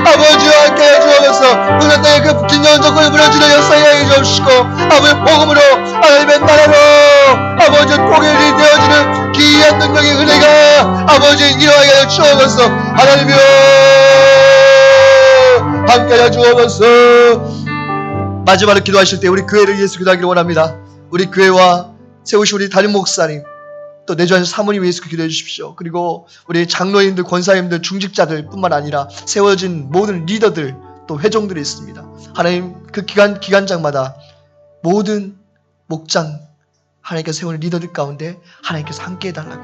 아버지와 함께 해주옵소서. 우리 땅에 그 긴장한 정권을 무너지는 역사가 해주옵시고 아버지 복음으로 하나님의 나라로 아버지 복일이 되어지는 귀한 능력의 은혜가 아버지 일어나게 하여 주옵소서. 하나님이여 함께 하여 주옵소서. 마지막으로 기도하실 때 우리 교회를 위해서 기도하기를 원합니다. 우리 교회와 세우신 우리 담임 목사님 또 내주하신 사모님 위해서 기도해 주십시오. 그리고 우리 장로님들, 권사님들, 중직자들 뿐만 아니라 세워진 모든 리더들 또 회종들이 있습니다. 하나님 그 기간장마다 모든 목장 하나님께서 세우는 리더들 가운데 하나님께서 함께 해달라고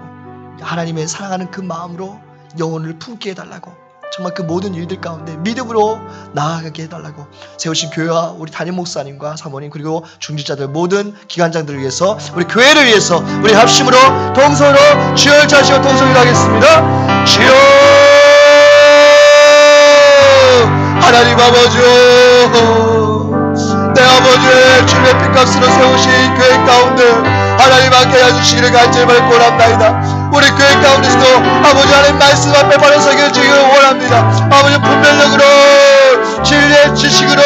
하나님의 사랑하는 그 마음으로 영혼을 품게 해달라고 정말 그 모든 일들 가운데 믿음으로 나아가게 해달라고 세우신 교회와 우리 담임 목사님과 사모님 그리고 중직자들 모든 기관장들을 위해서 우리 교회를 위해서 우리 합심으로 동서로 주여 자시고 동성으로 하겠습니다. 주여 하나님 아버지 내 아버지의 주님의 핏값으로 세우신 교회 가운데 하나님 함께 해주시기를 간절히 바라고 원합니다. 우리 교회 가운데서도 아버지 하나님 말씀 앞에 바로 서겨지기를 원합니다. 아버지 분별력으로 진리의 지식으로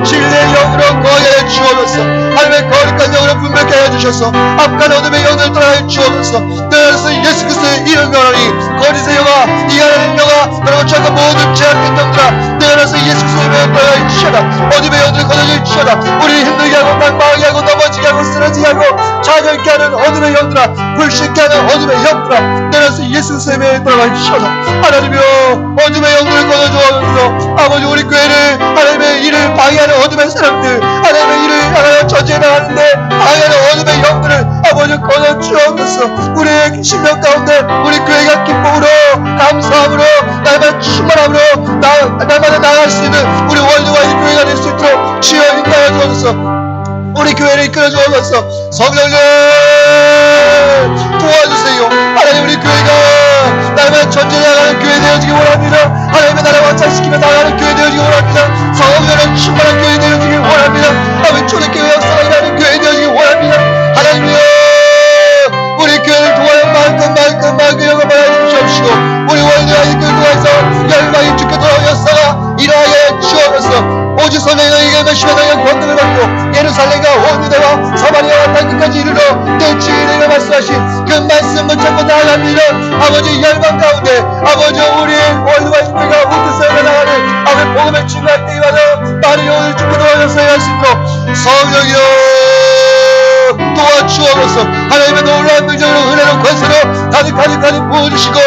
진리의 영으로 거하게 주옵소서. 하나님의 거룩한 영으로 분별케 해주셔서 악한 어둠의 영을 떠나게 주옵소서. 너희서 예수 그리스도의 이름 명하니 거짓의 영아 이하나님 영아 그리고 저가 모든 제약된 영들아 너희서 예수 그리스도의 이름을 떠나게 주셔라. 어둠의 영들을 거둬게 주셔라. 우리 힘들게 하고 망망하게 하고 넘어지게 하고 쓰러지게 하고 자결케 하는 어둠의 영들아 불신케 하는 어둠의 영들아 너희서 예수 그리스도의 이름을 떠나게 주셔라. 하나님이여 어둠의 영들을 거둬주옵소서. 아버지 우리 교회를 하나님의 일을 방해하는 어둠의 사람들 하나님의 일을 하나님 저지해 나가는데 방해하는 어둠의 영들을 아버지 거둬주옵소서. 우리의 심령 가운데 우리 교회가 기쁨으로 감사함으로 날마다 충만함으로 날마다 나아갈 수 있는 우리 월드와이드 교회가 될 수 있도록 주여 인도하여 주옵소서. 우리 교회를 이끌어 주옵소서. 성령님 도와주세요. 하나님 우리 교회가 날마다 전진해 나가는 교회 되어지기 원합니다. 하나님의 나라 완성시키며 나가는 교회 되어지기 원합니다. 성령으로 충만한 교회 되어지기 원합니다. 아버지 초대교회 역사가 일하는 교회 되어지기 원합니다. 하나님이여 우리 교회를 도와요 만큼 영광 받아주시옵시고 우리 월드와이드 교회를 통해서 열방이 주께 돌아온 역사가 일어나게 주옵소서. 오직 성령이 너희에게 마시며 너희가 권능을 받고 예루살렘과 온 유대와 사마리아와 땅끝까지 이르러 내 주의 너희가 말씀하신 그 말씀 붙잡고 나아갑니다. 아버지 열방 가운데 아버지 우리 월드와이드 교회가 우트서가 나가는 아버지 복음을 증거할 때마다 많은 영혼을 주고 도와줘서 할 수 있도록 성령이여 도와주옵소서. 하나님의 놀라운 능력으로 은혜로 권세로 가득 부어주시고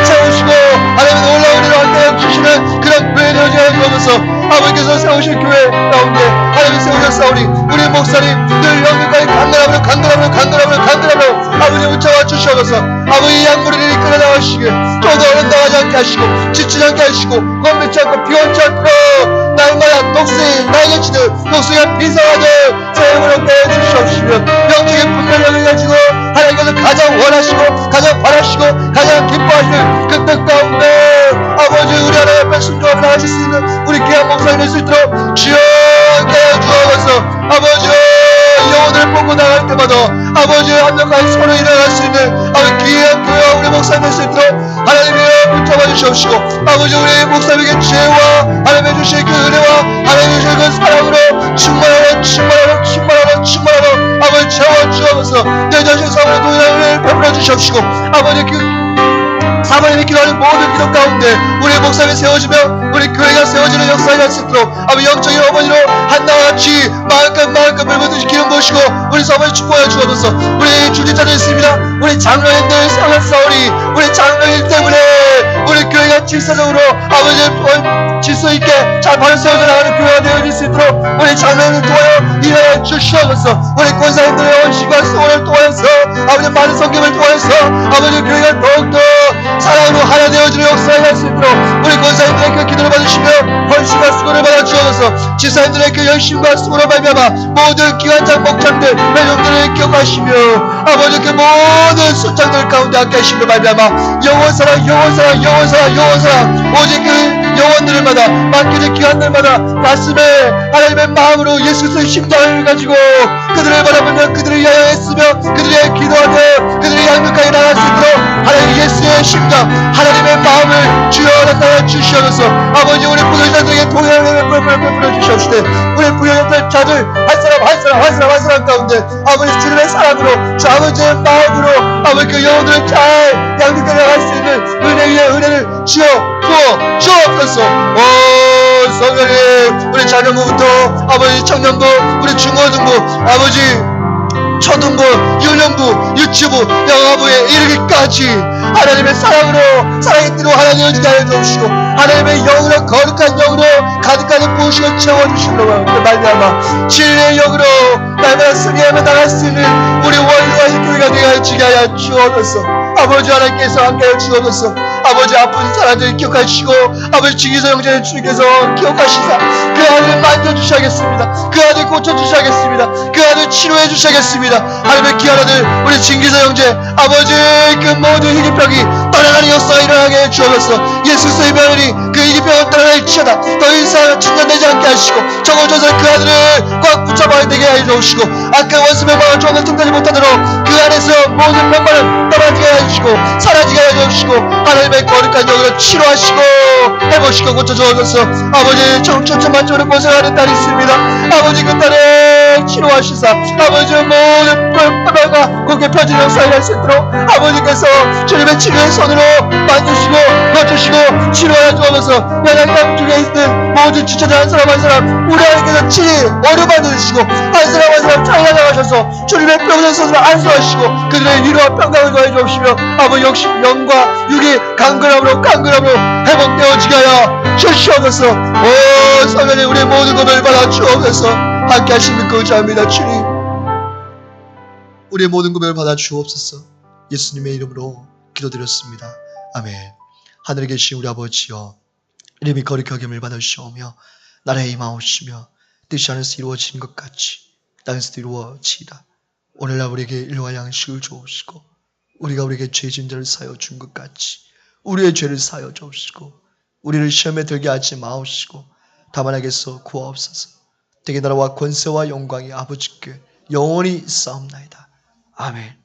세우시고 하나님의 놀라운 은혜로 함께 주시는 그런 교회 되어지게 주옵소서. 아버지께서 세우실 교회 가운데 하나님이 세우셨사오니 우리 목사님 늘 영끝까지 강건함으로 아버지 붙잡아 주시옵소서. 아버지 양무리를 이끌어 나가시게 저도 어른당하지 않게 하시고 지치지 않게 하시고 겁내지 않고 비원치 않고 날마다 독수리 날개치듯 독수리가 비상하듯 세움을 얻게 해주시옵시며 영적인 분별력을 가지고 하나님께서 가장 원하시고 가장 바라시고 가장 기뻐하시는 그 뜻 가운데 아버지 우리 하나님 앞에 순종하며 나가실 수 있는 우리 귀한 목사님 될 수 있도록 주여 주옵소서. 아버지 영혼을 뽑고 나갈 때마다 아버지 합력한 손을 일어날 수 있는 아버지 귀한 교회와 우리 목사님 될 수 있도록 하나님이여 붙잡아 주시옵시고 아버지 우리 목사님에게 지혜와 하나님의 주신 그 은혜와 하나님의 주신 그 사랑으로 충만하고 아버지 채워 주옵소서. 내 자신 사모의 동일함을 베풀어 주시옵시고 아버지 그 사모님이 기도하는 모든 기도 가운데 우리 목사님이 세워지며 우리 교회가 세워지는 역사가 날 수 있도록 아버지 영적인 어머니로 한나와 같이 마음껏 물부듯이 기름 부으시고 우리 사모님 축복하여 주옵소서. 우리 주지자들 있습니다. 우리 장로님들 세웠사오니 우리 장로님 때문에 우리 교회가 질서적으로 아버지 질서 있게 잘 바로 세워져 나가는 교회가 되어질 수 있도록 우리 장로님을 도와여 일하여 주시옵소서. 우리 권사님들의 원식과 소원을 통해서 아버지 많은 성경을 통해서 아버지 교회가 더욱더 사랑으로 하나 되어지는 역사가 날 수 있도록 우리 권사님들의 그 기도를 받으시며 헌신과 수고를 받아 주옵소서. 지사님들의 그 열심과 수고로 말미암아 모든 기관장 목장들 회중들을 기억하시며 아버지 그 모든 순장들 가운데 함께 하시며 말미암아 영원사랑 오직 그 영혼들마다 맡기는 기관들마다 가슴에 하나님의 마음으로 예수 그리스도의 심장을 가지고 그들을 바라보며 그들을 위하여 애쓰며 그들의 기도하며 그들이 양육하게 나갈 수 있도록 하나님 예수의 심장 하나님의 마음을 주여 나타나 주시옵소서. 아버지 우리 부교자들에게 동일함을 베풀어 주시옵시되 우리 부교자들 한 사람 가운데 아버지 주님의 사랑으로 주 아버지의 마음으로 아버지 그 영혼들을 잘 양육하게 나갈 수 있는 은혜 위에 은혜를 주여 부어 주옵소서. 오 성령님 우리 자녀부부터 아버지 청년부 우리 중고등부 아버지 초등부 유년부 유치부 영아부에 이르기까지 하나님의 사랑으로 사랑의 뜻으로 하나 되어지게 하여 주시고 하나님의 영으로 거룩한 영으로 가득가득 부으시고 채워주시려고 말미암아 진리의 영으로 날마다 승리하며 나갈 수 있는 우리 월드와이드 교회가 되어지게 하여 주옵소서. 아버지 하나님께서 함께하여 주옵소서. 아버지 아픈 사람들 기억하시고 아버지 지기서 형제를 주님께서 기억하시사 그 아들을 만져주셔야겠습니다. 그 아들 고쳐주셔야겠습니다. 그 아들 치료해주셔야겠습니다. 하나님의 귀한 아들 우리 진기서 형제 아버지 그 모든 희귀병이 떠나가는 역사가 일어나게 해 주옵소서. 예수 그리스도의 명으니 그 희귀병은 떠나갈지어다 더 이상 충전되지 않게 하시고 적어져서 그 아들을 꽉 붙잡아야 되게 해 주시고 아까 원수의 마음을 조금 틈타지 못하도록 그 안에서 모든 병만을 떠나게 해 주시고 사라지게 해 주시고 하나님의 거룩한 영으로 치료하시고 해보시고 고쳐주옵소서. 아버지 청천만적으로 고생하는 딸이 있습니다. 아버지 그 딸을 치료하시사 아버지의 모든 뼈가 곱게 펴지는 역사가 날 수 있도록 아버지께서 주님의 치료의 손으로 만드시고 고쳐주시고 치료하여 주옵소서. 연약당 중에 있는 모든 지체자 한 사람 우리 하나님께서 친히 어루만드시고 한 사람 잘라나가셔서 주님의 병든 손으로 안수하시고 그들의 위로와 평강을 더해 주옵시며 아버지 역시 영과 육이 강건함으로 회복되어지게 하여 주시옵소서. 오 성령님 우리 모든 것을 받아 주옵소서. 함께 하시는 거자합니다. 주님 우리의 모든 고백을 받아 주옵소서. 예수님의 이름으로 기도드렸습니다. 아멘. 하늘에 계신 우리 아버지여 이름이 거룩하게 여김을 받으시오며 나라에 임하옵시며 뜻이 하늘에서 이루어진 것 같이 땅에서도 이루어지이다. 오늘날 우리에게 일용할 양식을 주옵시고 우리가 우리에게 죄진 자를 사하여 준 것 같이 우리의 죄를 사하여 주옵시고 우리를 시험에 들게 하지 마옵시고 다만 에게서 구하옵소서. 대개 나라와 권세와 영광이 아버지께 영원히 있사옵나이다. 아멘.